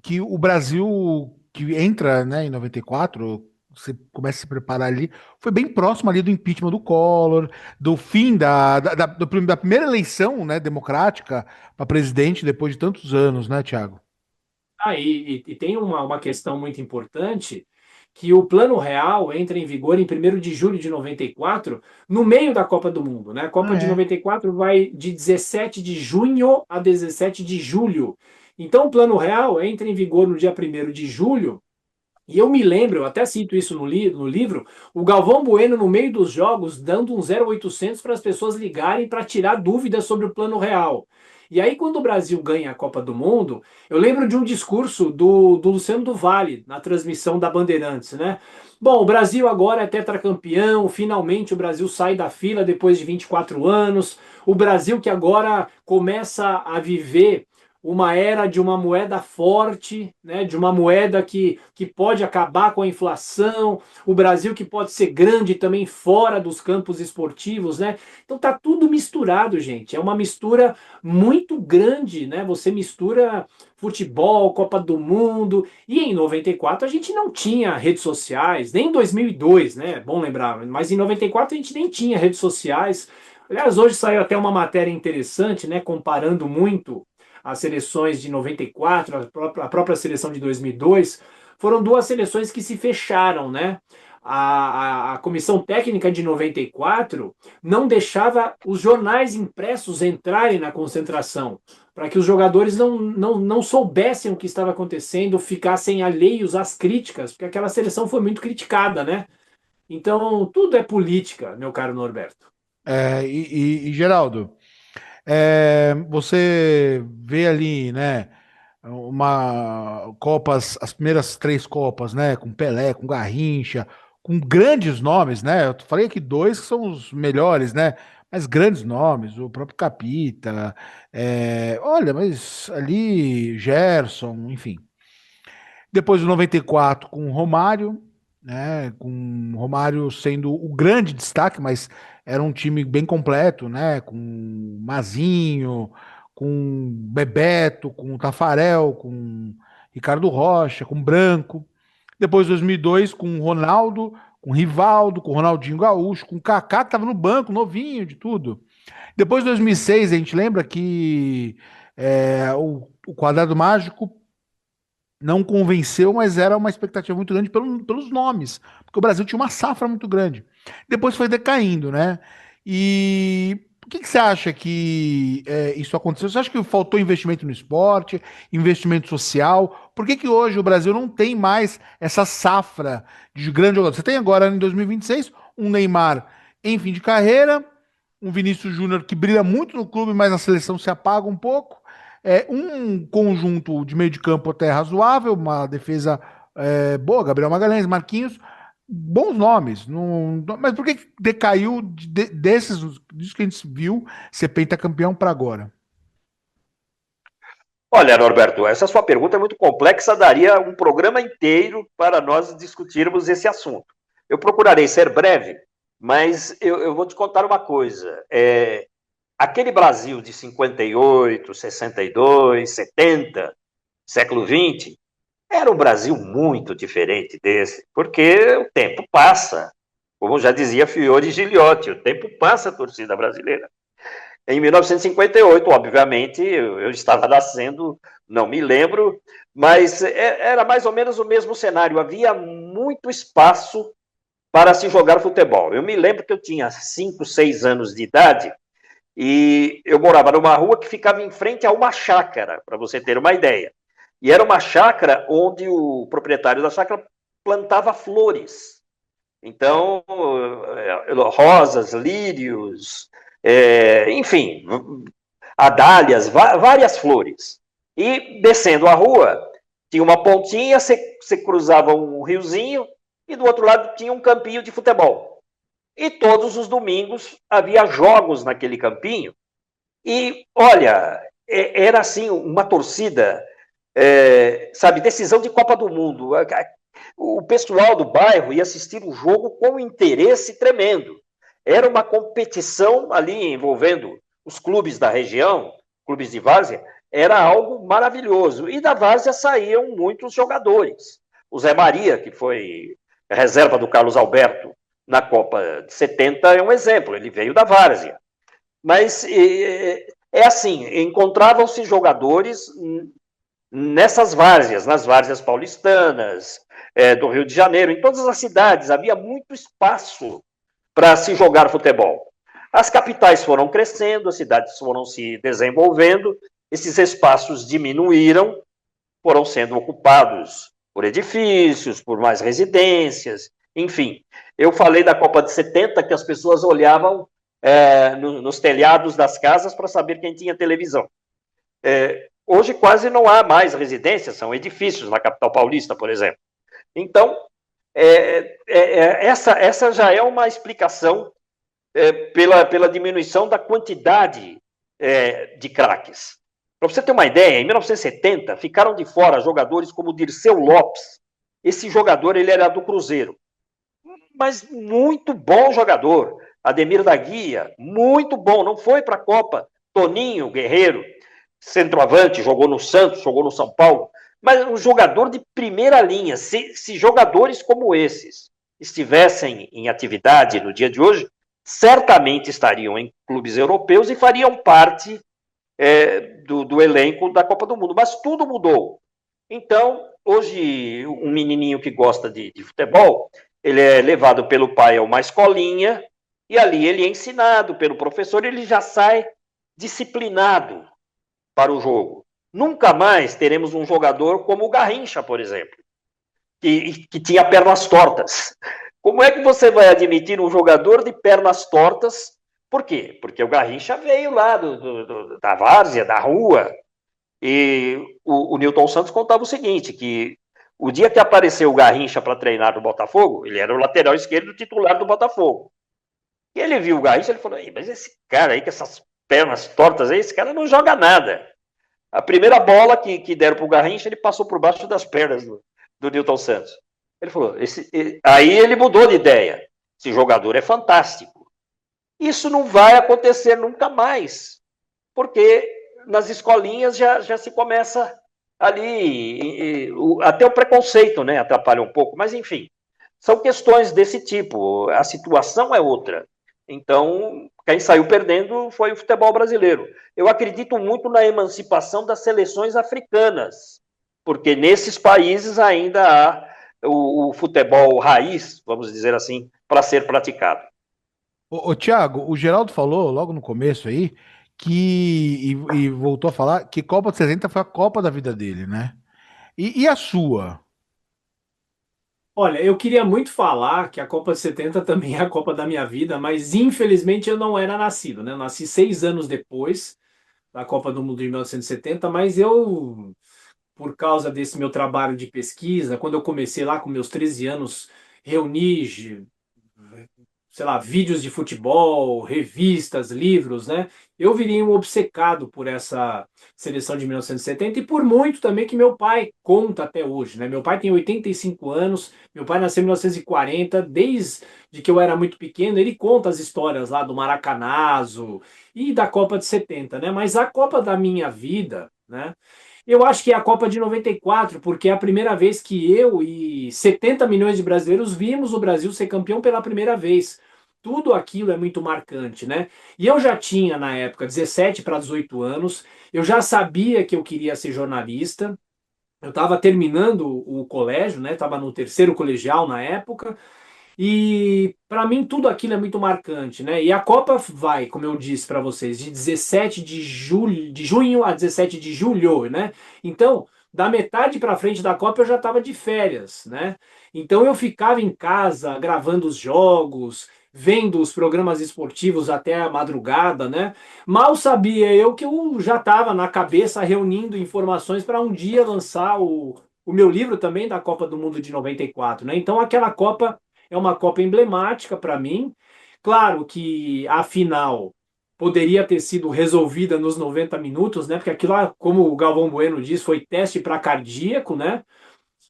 que o Brasil que entra, né, em 94, você começa a se preparar ali, foi bem próximo ali do impeachment do Collor, do fim da primeira eleição, né, democrática para presidente depois de tantos anos, né, Thiago? E tem uma questão muito importante, que o Plano Real entra em vigor em 1º de julho de 94, no meio da Copa do Mundo, né? A Copa Ah, de é. 94 vai de 17 de junho a 17 de julho. Então, o Plano Real entra em vigor no dia 1º de julho, e eu me lembro, eu até cito isso no livro, o Galvão Bueno, no meio dos jogos, dando um 0800 para as pessoas ligarem para tirar dúvidas sobre o Plano Real. E aí, quando o Brasil ganha a Copa do Mundo, eu lembro de um discurso do Luciano do Vale, na transmissão da Bandeirantes, né? Bom, o Brasil agora é tetracampeão, finalmente o Brasil sai da fila depois de 24 anos, o Brasil que agora começa a viver uma era de uma moeda forte, né, de uma moeda que pode acabar com a inflação, o Brasil que pode ser grande também fora dos campos esportivos, né? Então tá tudo misturado, gente. É uma mistura muito grande, né? Você mistura futebol, Copa do Mundo, e em 94 a gente não tinha redes sociais, nem em 2002, né? É bom lembrar, mas em 94 a gente nem tinha redes sociais. Aliás, hoje saiu até uma matéria interessante, né, comparando muito as seleções de 94, a própria seleção de 2002, foram duas seleções que se fecharam, né? A comissão técnica de 94 não deixava os jornais impressos entrarem na concentração, para que os jogadores não soubessem o que estava acontecendo, ficassem alheios às críticas, porque aquela seleção foi muito criticada, né? Então, tudo é política, meu caro Norberto. Geraldo, você vê ali, né, uma Copas, as primeiras três Copas, né, com Pelé, com Garrincha, com grandes nomes, né? Eu falei aqui dois que são os melhores, né? Mas grandes nomes, o próprio Capita, olha, mas ali Gerson, enfim. Depois do 94 com o Romário, né? Com o Romário sendo o grande destaque, mas era um time bem completo, né? Com Mazinho, com Bebeto, com Tafarel, com Ricardo Rocha, com Branco. Depois 2002 com Ronaldo, com Rivaldo, com Ronaldinho Gaúcho, com Kaká que estava no banco, novinho de tudo. Depois 2006 a gente lembra que o Quadrado Mágico não convenceu, mas era uma expectativa muito grande pelos nomes, porque o Brasil tinha uma safra muito grande. Depois foi decaindo, né? E Por que você acha que isso aconteceu? Você acha que faltou investimento no esporte, investimento social? Por que hoje o Brasil não tem mais essa safra de grandes jogadores? Você tem agora, em 2026, um Neymar em fim de carreira, um Vinícius Júnior que brilha muito no clube, mas na seleção se apaga um pouco. Um conjunto de meio de campo até razoável, uma defesa boa, Gabriel Magalhães, Marquinhos, bons nomes. Mas por que decaiu disso que a gente viu ser pentacampeão para agora? Olha, Norberto, essa sua pergunta é muito complexa, daria um programa inteiro para nós discutirmos esse assunto. Eu procurarei ser breve, mas eu vou te contar uma coisa. Aquele Brasil de 58, 62, 70, século XX, era um Brasil muito diferente desse, porque o tempo passa. Como já dizia Fiore Giliotti, o tempo passa, a torcida brasileira. Em 1958, obviamente, eu estava nascendo, não me lembro, mas era mais ou menos o mesmo cenário. Havia muito espaço para se jogar futebol. Eu me lembro que eu tinha 5, 6 anos de idade e eu morava numa rua que ficava em frente a uma chácara, para você ter uma ideia. E era uma chácara onde o proprietário da chácara plantava flores. Então, rosas, lírios, enfim, adálias, várias flores. E descendo a rua, tinha uma pontinha, você cruzava um riozinho e do outro lado tinha um campinho de futebol. E todos os domingos havia jogos naquele campinho. E, olha, era assim uma torcida, sabe, decisão de Copa do Mundo. O pessoal do bairro ia assistir o jogo com um interesse tremendo. Era uma competição ali envolvendo os clubes da região, clubes de várzea, era algo maravilhoso. E da várzea saíam muitos jogadores. O Zé Maria, que foi reserva do Carlos Alberto na Copa de 70, é um exemplo, ele veio da várzea. Mas assim, encontravam-se jogadores nessas várzeas, nas várzeas paulistanas, do Rio de Janeiro, em todas as cidades, havia muito espaço para se jogar futebol. As capitais foram crescendo, as cidades foram se desenvolvendo, esses espaços diminuíram, foram sendo ocupados por edifícios, por mais residências, enfim. Eu falei da Copa de 70 que as pessoas olhavam nos telhados das casas para saber quem tinha televisão. Hoje quase não há mais residências, são edifícios na capital paulista, por exemplo. Então, essa já é uma explicação pela diminuição da quantidade de craques. Para você ter uma ideia, em 1970 ficaram de fora jogadores como Dirceu Lopes. Esse jogador ele era do Cruzeiro, mas muito bom jogador. Ademir da Guia, muito bom, não foi para a Copa. Toninho Guerreiro, centroavante, jogou no Santos, jogou no São Paulo, mas um jogador de primeira linha. Se jogadores como esses estivessem em atividade no dia de hoje, certamente estariam em clubes europeus e fariam parte do elenco da Copa do Mundo. Mas tudo mudou. Então, hoje, um menininho que gosta de futebol, ele é levado pelo pai a uma escolinha e ali ele é ensinado pelo professor, ele já sai disciplinado para o jogo. Nunca mais teremos um jogador como o Garrincha, por exemplo, que tinha pernas tortas. Como é que você vai admitir um jogador de pernas tortas? Por quê? Porque o Garrincha veio lá da várzea, da rua, e o Newton Santos contava o seguinte, que o dia que apareceu o Garrincha para treinar no Botafogo, ele era o lateral esquerdo titular do Botafogo. E ele viu o Garrincha, ele falou, mas esse cara aí com essas pernas tortas aí, esse cara não joga nada. A primeira bola que deram para o Garrincha, ele passou por baixo das pernas do Newton Santos. Ele falou, aí ele mudou de ideia. Esse jogador é fantástico. Isso não vai acontecer nunca mais, porque nas escolinhas já se começa ali, até o preconceito, né, atrapalha um pouco, mas enfim, são questões desse tipo, a situação é outra. Então, quem saiu perdendo foi o futebol brasileiro. Eu acredito muito na emancipação das seleções africanas, porque nesses países ainda há o futebol raiz, vamos dizer assim, para ser praticado. Ô, Thiago, o Geraldo falou logo no começo aí e voltou a falar que Copa de 70 foi a Copa da vida dele, né? E a sua? Olha, eu queria muito falar que a Copa de 70 também é a Copa da minha vida, mas infelizmente eu não era nascido, né? Eu nasci 6 anos depois da Copa do Mundo de 1970, mas eu, por causa desse meu trabalho de pesquisa, quando eu comecei lá com meus 13 anos, reuni, sei lá, vídeos de futebol, revistas, livros, né? Eu virei um obcecado por essa seleção de 1970 e por muito também que meu pai conta até hoje, né? Meu pai tem 85 anos, meu pai nasceu em 1940, desde que eu era muito pequeno, ele conta as histórias lá do Maracanazo e da Copa de 70, né? Mas a Copa da minha vida, né? Eu acho que é a Copa de 94, porque é a primeira vez que eu e 70 milhões de brasileiros vimos o Brasil ser campeão pela primeira vez. Tudo aquilo é muito marcante, né? E eu já tinha, na época, 17 para 18 anos, eu já sabia que eu queria ser jornalista, eu estava terminando o colégio, né? Estava no terceiro colegial na época, e para mim tudo aquilo é muito marcante, né? E a Copa vai, como eu disse para vocês, de 17 de julho, de junho a 17 de julho, né? Então, da metade para frente da Copa eu já estava de férias, né? Então eu ficava em casa gravando os jogos, vendo os programas esportivos até a madrugada, né? Mal sabia eu que eu já estava na cabeça reunindo informações para um dia lançar o meu livro também da Copa do Mundo de 94, né? Então aquela Copa é uma Copa emblemática para mim. Claro que a final poderia ter sido resolvida nos 90 minutos, né? Porque aquilo lá, como o Galvão Bueno diz, foi teste para cardíaco, né?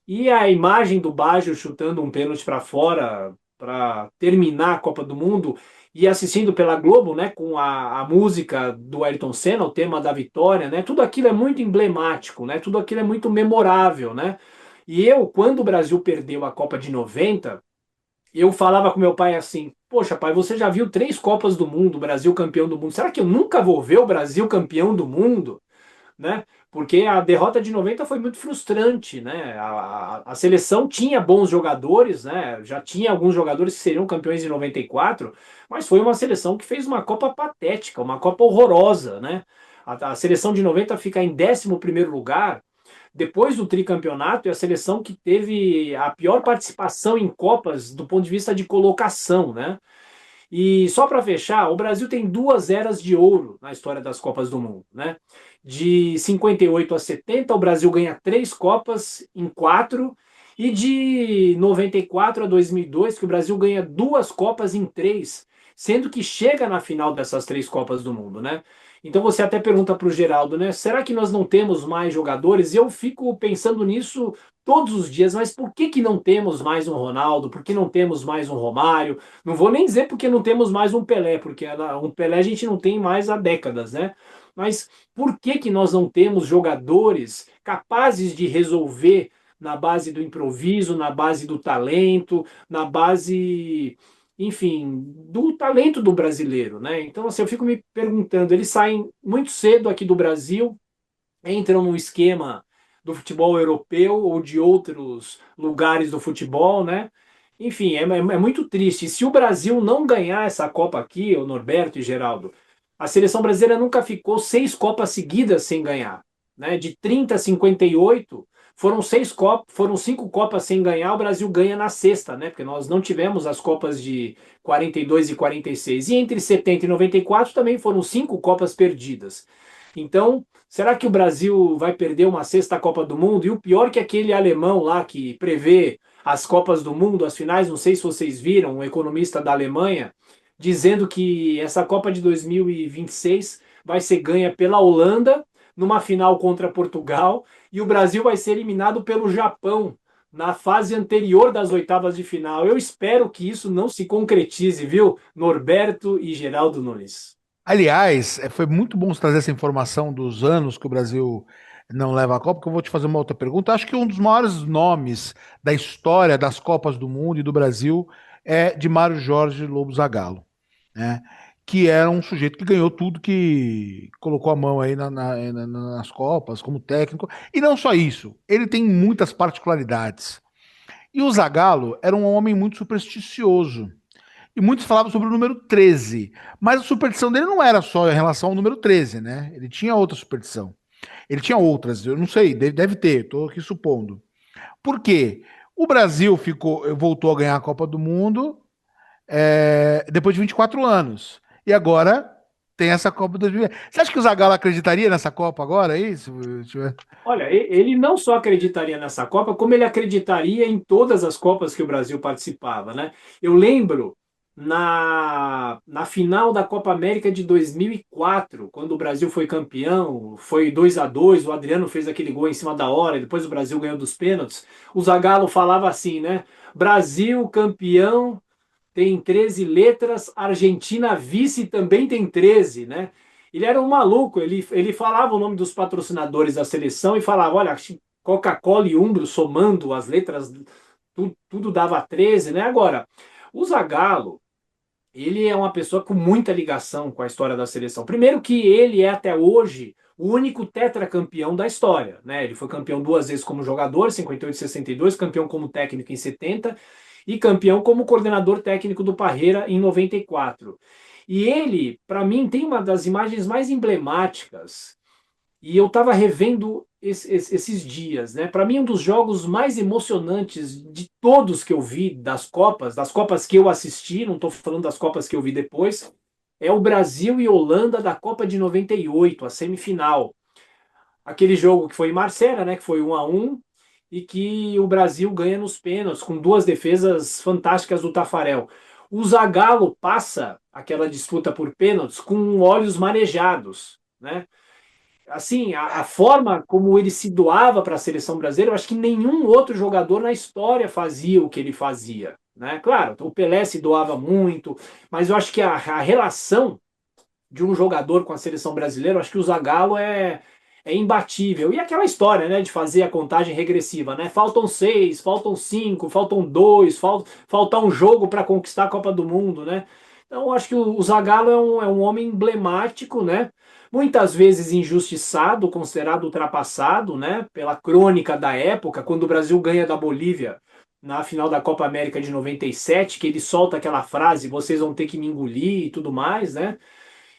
E a imagem do Baggio chutando um pênalti para fora para terminar a Copa do Mundo e assistindo pela Globo, né, com a música do Ayrton Senna, o tema da vitória, né? Tudo aquilo é muito emblemático, né? Tudo aquilo é muito memorável, né? E eu, quando o Brasil perdeu a Copa de 90, eu falava com meu pai assim: poxa, pai, você já viu 3 Copas do Mundo, o Brasil campeão do mundo. Será que eu nunca vou ver o Brasil campeão do mundo? Né? Porque a derrota de 90 foi muito frustrante, né? A seleção tinha bons jogadores, né? Já tinha alguns jogadores que seriam campeões em 94, mas foi uma seleção que fez uma Copa patética, uma Copa horrorosa, né? A seleção de 90 fica em 11º lugar depois do tricampeonato, é a seleção que teve a pior participação em Copas do ponto de vista de colocação, né? E só para fechar, o Brasil tem 2 eras de ouro na história das Copas do Mundo, né? De 58 a 70, o Brasil ganha 3 Copas em 4, e de 94 a 2002, que o Brasil ganha 2 Copas em 3, sendo que chega na final dessas 3 Copas do Mundo, né? Então você até pergunta para o Geraldo, né? Será que nós não temos mais jogadores? E eu fico pensando nisso todos os dias, mas por que que não temos mais um Ronaldo? Por que não temos mais um Romário? Não vou nem dizer porque não temos mais um Pelé, porque um Pelé a gente não tem mais há décadas, né? Mas por que que nós não temos jogadores capazes de resolver na base do improviso, na base do talento, na base, enfim, do talento do brasileiro, né? Então, assim, eu fico me perguntando, eles saem muito cedo aqui do Brasil, entram no esquema do futebol europeu ou de outros lugares do futebol, né? Enfim, é muito triste. Se o Brasil não ganhar essa Copa aqui, o Norberto e Geraldo, a seleção brasileira nunca ficou 6 Copas seguidas sem ganhar, né? De 30 a 58, foram 6 Copas, foram 5 Copas sem ganhar, o Brasil ganha na sexta, né? Porque nós não tivemos as Copas de 42 e 46. E entre 70 e 94 também foram 5 Copas perdidas. Então, será que o Brasil vai perder uma sexta Copa do Mundo? E o pior que aquele alemão lá que prevê as Copas do Mundo, as finais, não sei se vocês viram, um economista da Alemanha, dizendo que essa Copa de 2026 vai ser ganha pela Holanda numa final contra Portugal e o Brasil vai ser eliminado pelo Japão na fase anterior das oitavas de final. Eu espero que isso não se concretize, viu, Norberto e Geraldo Nunes? Aliás, foi muito bom você trazer essa informação dos anos que o Brasil não leva a Copa, porque eu vou te fazer uma outra pergunta. Acho que um dos maiores nomes da história das Copas do Mundo e do Brasil é de Mário Jorge Lobo Zagallo, né? Que era um sujeito que ganhou tudo, que colocou a mão aí nas Copas como técnico. E não só isso, ele tem muitas particularidades. E o Zagallo era um homem muito supersticioso. e muitos falavam sobre o número 13. Mas a superstição dele não era só em relação ao número 13, né? Ele tinha outra superstição. Ele tinha outras, eu não sei, deve ter, estou aqui supondo. Por quê? O Brasil voltou a ganhar a Copa do Mundo depois de 24 anos. E agora tem essa Copa de 2020. Você acha que o Zagallo acreditaria nessa Copa agora aí? Olha, ele não só acreditaria nessa Copa, como ele acreditaria em todas as Copas que o Brasil participava, né? Eu lembro na final da Copa América de 2004, quando o Brasil foi campeão, foi 2-2, o Adriano fez aquele gol em cima da hora, e depois o Brasil ganhou dos pênaltis. O Zagallo falava assim, né? Brasil campeão tem 13 letras, Argentina vice também tem 13, né? Ele era um maluco, ele falava o nome dos patrocinadores da seleção e falava, olha, Coca-Cola e Umbro somando as letras, tudo dava 13, né? Agora, o Zagallo, ele é uma pessoa com muita ligação com a história da seleção. Primeiro que ele é até hoje o único tetracampeão da história, né? Ele foi campeão 2 vezes como jogador, 58 e 62, campeão como técnico em 70 e campeão como coordenador técnico do Parreira em 94. E ele, para mim, tem uma das imagens mais emblemáticas. E eu estava revendo esses dias, né? Para mim, um dos jogos mais emocionantes de todos que eu vi das Copas que eu assisti, não estou falando das Copas que eu vi depois, é o Brasil e Holanda da Copa de 98, a semifinal. Aquele jogo que foi em Marcela, né? Que foi 1-1 e que o Brasil ganha nos pênaltis, com 2 defesas fantásticas do Tafarel. O Zagallo passa aquela disputa por pênaltis com olhos marejados, né? Assim, a forma como ele se doava para a seleção brasileira, eu acho que nenhum outro jogador na história fazia o que ele fazia, né? Claro, o Pelé se doava muito, mas eu acho que a relação de um jogador com a seleção brasileira, eu acho que o Zagallo é imbatível. E aquela história, né, de fazer a contagem regressiva, né? Faltam 6, faltam 5, faltam 2, falta um jogo para conquistar a Copa do Mundo, né? Então, eu acho que o Zagallo é um homem emblemático, né? Muitas vezes injustiçado, considerado ultrapassado, né? Pela crônica da época, quando o Brasil ganha da Bolívia na final da Copa América de 97, que ele solta aquela frase, vocês vão ter que me engolir e tudo mais, né?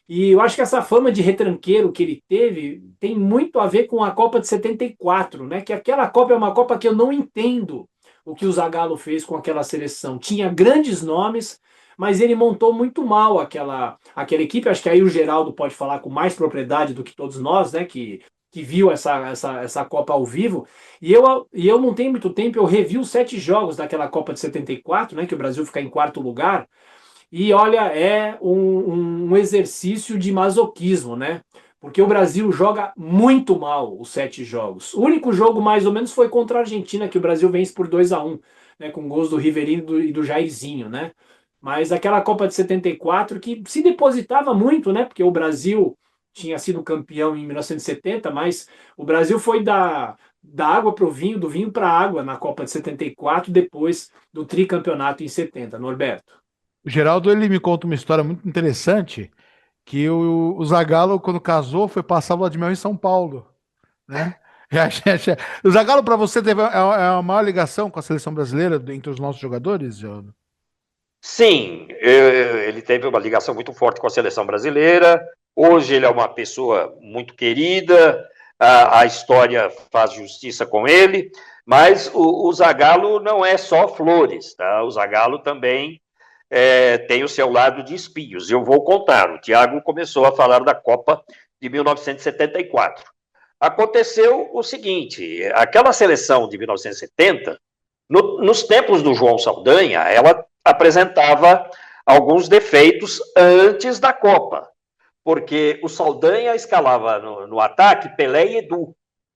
E eu acho que essa fama de retranqueiro que ele teve tem muito a ver com a Copa de 74, né? Que aquela Copa é uma Copa que eu não entendo o que o Zagallo fez com aquela seleção. Tinha grandes nomes, mas ele montou muito mal aquela equipe. Acho que aí o Geraldo pode falar com mais propriedade do que todos nós, né? Que viu essa Copa ao vivo. E eu não tenho muito tempo, eu revi os 7 jogos daquela Copa de 74, né? Que o Brasil fica em quarto lugar. E olha, é um exercício de masoquismo, né? Porque o Brasil joga muito mal os 7 jogos. O único jogo, mais ou menos, foi contra a Argentina, que o Brasil vence por 2-1, né? Com gols do Riverinho e do Jairzinho, né? Mas aquela Copa de 74 que se depositava muito, né? Porque o Brasil tinha sido campeão em 1970, mas o Brasil foi da água para o vinho, do vinho para a água na Copa de 74, depois do tricampeonato em 70, Norberto. O Geraldo, ele me conta uma história muito interessante, que o Zagallo, quando casou, foi passar a lua de mel em São Paulo, né? O Zagallo, para você, teve a maior ligação com a seleção brasileira entre os nossos jogadores, Geraldo? Sim, ele teve uma ligação muito forte com a seleção brasileira. Hoje ele é uma pessoa muito querida, a história faz justiça com ele, mas o Zagallo não é só flores, tá? O Zagallo também tem o seu lado de espinhos. Eu vou contar. O Thiago começou a falar da Copa de 1974. Aconteceu o seguinte: aquela seleção de 1970, nos tempos do João Saldanha, ela apresentava alguns defeitos antes da Copa, porque o Saldanha escalava no ataque Pelé e Edu,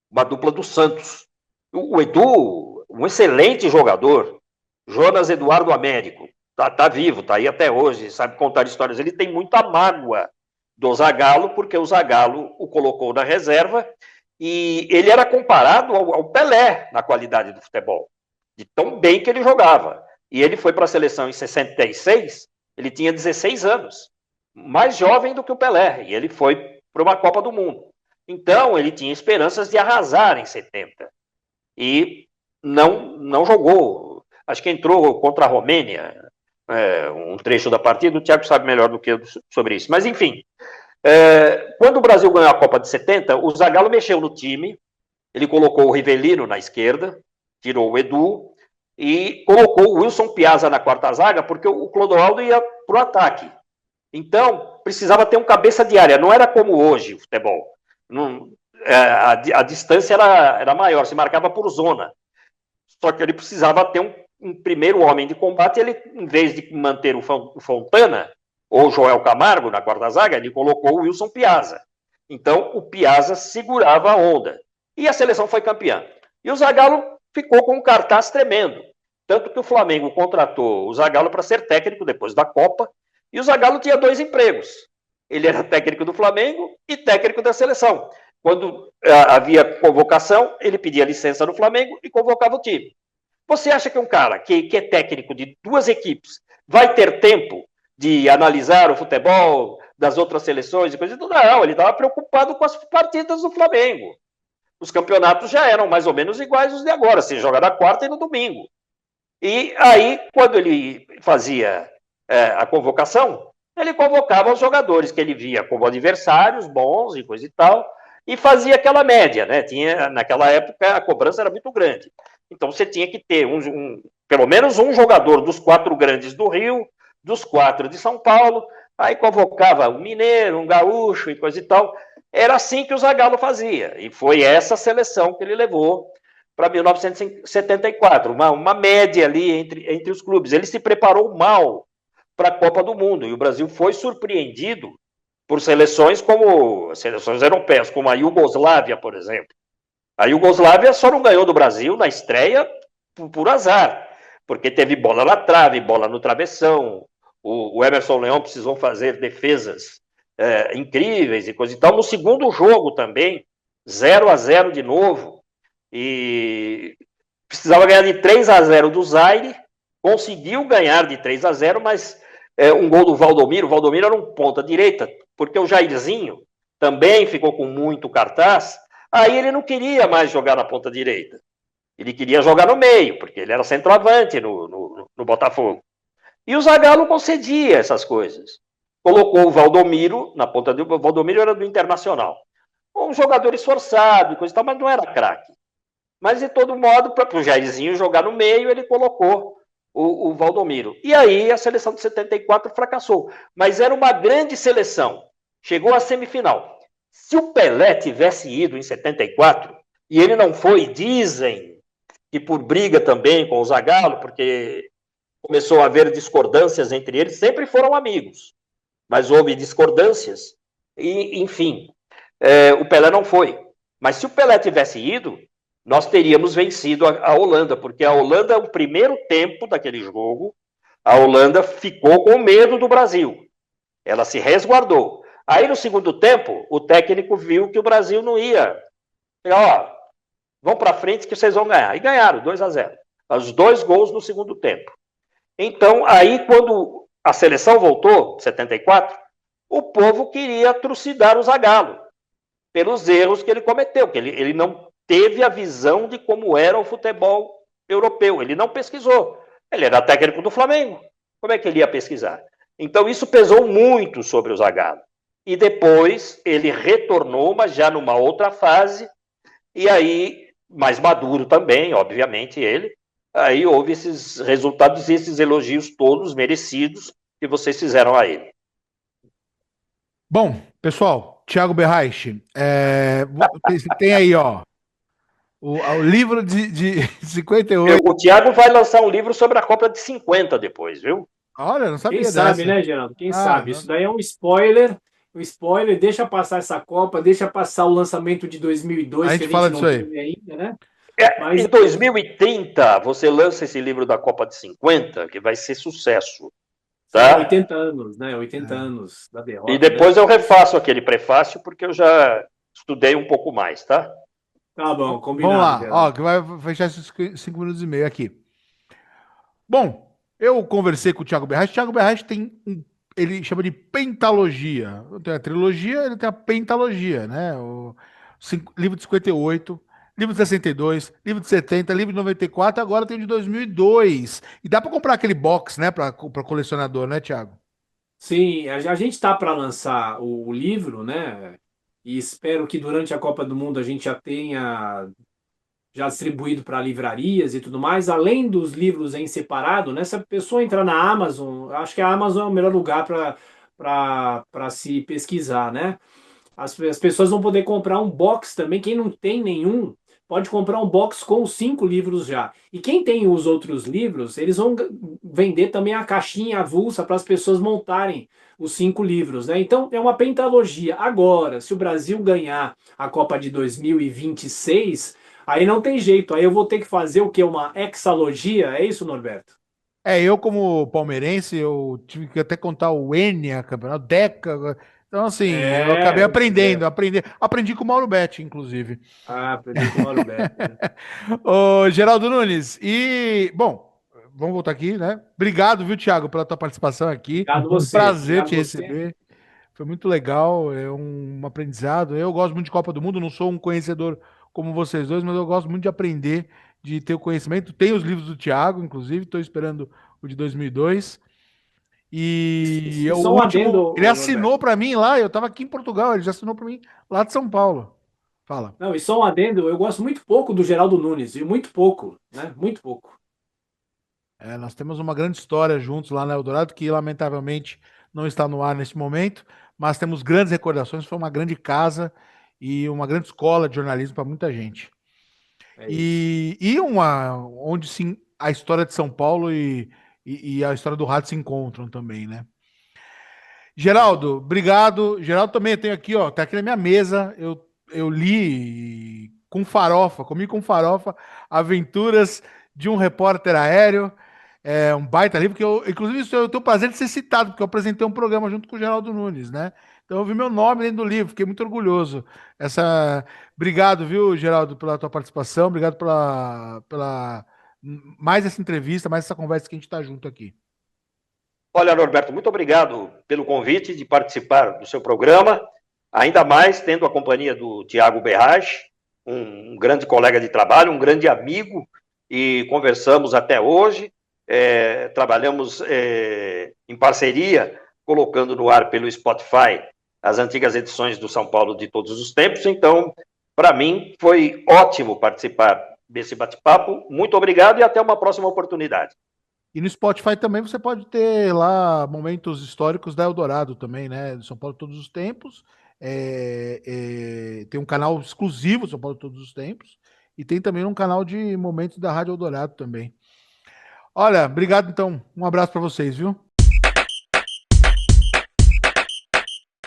uma dupla do Santos. O Edu, um excelente jogador, Jonas Eduardo Américo, tá vivo, tá aí até hoje, sabe contar histórias. Ele tem muita mágoa do Zagallo, porque o Zagallo o colocou na reserva e ele era comparado ao Pelé na qualidade do futebol, de tão bem que ele jogava. E ele foi para a seleção em 66, ele tinha 16 anos, mais jovem do que o Pelé, e ele foi para uma Copa do Mundo. Então, ele tinha esperanças de arrasar em 70. E não jogou. Acho que entrou contra a Romênia, um trecho da partida, o Thiago sabe melhor do que eu sobre isso. Mas, enfim, quando o Brasil ganhou a Copa de 70, o Zagallo mexeu no time, ele colocou o Rivellino na esquerda, tirou o Edu e colocou o Wilson Piazza na quarta zaga, porque o Clodoaldo ia para o ataque. Então, precisava ter um cabeça de área. Não era como hoje o futebol. A distância era maior, se marcava por zona. Só que ele precisava ter um primeiro homem de combate. Ele, em vez de manter o Fontana ou o Joel Camargo na quarta zaga, ele colocou o Wilson Piazza. Então, o Piazza segurava a onda. E a seleção foi campeã. E o Zagallo ficou com um cartaz tremendo. Tanto que o Flamengo contratou o Zagallo para ser técnico depois da Copa. E o Zagallo tinha 2 empregos. Ele era técnico do Flamengo e técnico da seleção. Quando havia convocação, ele pedia licença no Flamengo e convocava o time. Você acha que um cara que é técnico de 2 equipes vai ter tempo de analisar o futebol das outras seleções e coisa? Não, ele estava preocupado com as partidas do Flamengo. Os campeonatos já eram mais ou menos iguais os de agora, se joga na quarta e no domingo. E aí, quando ele fazia a convocação, ele convocava os jogadores que ele via como adversários bons e coisa e tal, e fazia aquela média, né? Naquela época a cobrança era muito grande. Então você tinha que ter pelo menos um jogador dos 4 grandes do Rio, dos 4 de São Paulo, aí convocava um mineiro, um gaúcho e coisa e tal. Era assim que o Zagallo fazia, e foi essa seleção que ele levou para 1974, uma média ali entre os clubes. Ele se preparou mal para a Copa do Mundo, e o Brasil foi surpreendido por seleções europeias, como a Iugoslávia, por exemplo. A Iugoslávia só não ganhou do Brasil na estreia por azar, porque teve bola na trave, bola no travessão, o Emerson Leão precisou fazer defesas incríveis e coisa e tal. No segundo jogo também, 0-0 de novo, e precisava ganhar de 3-0 do Zaire, conseguiu ganhar de 3-0, mas um gol do Valdomiro. O Valdomiro era um ponta direita, porque o Jairzinho também ficou com muito cartaz. Aí ele não queria mais jogar na ponta direita. Ele queria jogar no meio, porque ele era centroavante no Botafogo. E o Zagallo concedia essas coisas. Colocou o Valdomiro na ponta direita. O Valdomiro era do Internacional. Um jogador esforçado e coisa e tal, mas não era craque. Mas, de todo modo, para o Jairzinho jogar no meio, ele colocou o Valdomiro. E aí a seleção de 74 fracassou. Mas era uma grande seleção. Chegou à semifinal. Se o Pelé tivesse ido em 74, e ele não foi, dizem que por briga também com o Zagallo, porque começou a haver discordâncias entre eles, sempre foram amigos, mas houve discordâncias, e enfim, o Pelé não foi. Mas se o Pelé tivesse ido, nós teríamos vencido a Holanda, porque a Holanda, no primeiro tempo daquele jogo, a Holanda ficou com medo do Brasil. Ela se resguardou. Aí, no segundo tempo, o técnico viu que o Brasil não ia. Vão para frente que vocês vão ganhar. E ganharam, 2-0. Os 2 gols no segundo tempo. Então, aí, quando a seleção voltou, 74, o povo queria trucidar o Zagallo pelos erros que ele cometeu, que ele não teve a visão de como era o futebol europeu. Ele não pesquisou. Ele era técnico do Flamengo. Como é que ele ia pesquisar? Então, isso pesou muito sobre o Zagallo. E depois ele retornou, mas já numa outra fase, e aí, mais maduro também, obviamente, ele. Aí houve esses resultados e esses elogios todos merecidos que vocês fizeram a ele. Bom, pessoal, Thiago Berraich, tem aí, ó, o livro de 58. O Thiago vai lançar um livro sobre a Copa de 50 depois, viu? Olha, não sabia Quem dessa. sabe, né, Geraldo? Quem sabe? Isso daí é um spoiler. O spoiler, deixa passar essa Copa, deixa passar o lançamento de 2002, a gente fala disso aí ainda, né? Em 2030, você lança esse livro da Copa de 50, que vai ser sucesso. Tá? 80 anos, né? 80 anos da derrota. E depois eu refaço aquele prefácio, porque eu já estudei um pouco mais, tá? Tá bom, combinado. Vamos lá, ó, que vai fechar esses 5 minutos e meio aqui. Bom, eu conversei com o Thiago Berraich. O Thiago Berraich tem ele chama de pentalogia. Tem a trilogia, ele tem a pentalogia, né? O livro de 58 livro de 62, livro de 70, livro de 94, agora tem o de 2002. E dá para comprar aquele box, né, para colecionador, né, Thiago? Sim, a gente está para lançar o livro, né? E espero que durante a Copa do Mundo a gente já tenha já distribuído para livrarias e tudo mais, além dos livros em separado, né? Se a pessoa entrar na Amazon, acho que a Amazon é o melhor lugar para se pesquisar, né? As pessoas vão poder comprar um box também. Quem não tem nenhum, pode comprar um box com os 5 livros já. E quem tem os outros livros, eles vão vender também a caixinha avulsa para as pessoas montarem os 5 livros, né? Então é uma pentalogia. Agora, se o Brasil ganhar a Copa de 2026, aí não tem jeito. Aí eu vou ter que fazer o quê? Uma hexalogia? É isso, Norberto? Eu como palmeirense, eu tive que até contar o Enia, campeonato Deca. Então, assim, eu acabei Pois é. aprendi com o Mauro Betti, inclusive. Ah, aprendi com o Mauro Beto, né? Ô, Geraldo Nunes, bom, vamos voltar aqui, né? Obrigado, viu, Thiago, pela tua participação aqui. Obrigado Foi um você. prazer Obrigado te você. receber. Foi muito legal, é um aprendizado. Eu gosto muito de Copa do Mundo, não sou um conhecedor como vocês dois, mas eu gosto muito de aprender, de ter o conhecimento. Tenho os livros do Thiago, inclusive, estou esperando o de 2002. E E é o só um adendo, último, ele Norberto. assinou para mim lá, eu estava aqui em Portugal, ele já assinou para mim lá de São Paulo. Fala. Não, e só um adendo, eu gosto muito pouco do Geraldo Nunes, e muito pouco, né? Muito pouco. Nós temos uma grande história juntos lá na Eldorado, que lamentavelmente não está no ar neste momento, mas temos grandes recordações. Foi uma grande casa e uma grande escola de jornalismo para muita gente. É isso. E onde sim a história de São Paulo e a história do rádio se encontram também, né? Geraldo, obrigado. Geraldo também eu tenho aqui, ó, tá aqui na minha mesa. Eu li com farofa, comi com farofa, Aventuras de um Repórter Aéreo. É um baita livro que inclusive, eu tenho o prazer de ser citado, porque eu apresentei um programa junto com o Geraldo Nunes, né? Então eu vi meu nome dentro do livro, fiquei muito orgulhoso. Obrigado, viu, Geraldo, pela tua participação, obrigado pela mais essa entrevista, mais essa conversa que a gente está junto aqui. Olha, Norberto, muito obrigado pelo convite de participar do seu programa, ainda mais tendo a companhia do Tiago Berrage, um grande colega de trabalho, um grande amigo, e conversamos até hoje. Trabalhamos em parceria, colocando no ar pelo Spotify as antigas edições do São Paulo de todos os tempos. Então, para mim, foi ótimo participar desse bate-papo. Muito obrigado e até uma próxima oportunidade. E no Spotify também você pode ter lá momentos históricos da Eldorado também, né? De São Paulo todos os tempos. Tem um canal exclusivo de São Paulo todos os tempos. E tem também um canal de momentos da Rádio Eldorado também. Olha, obrigado então. Um abraço para vocês, viu?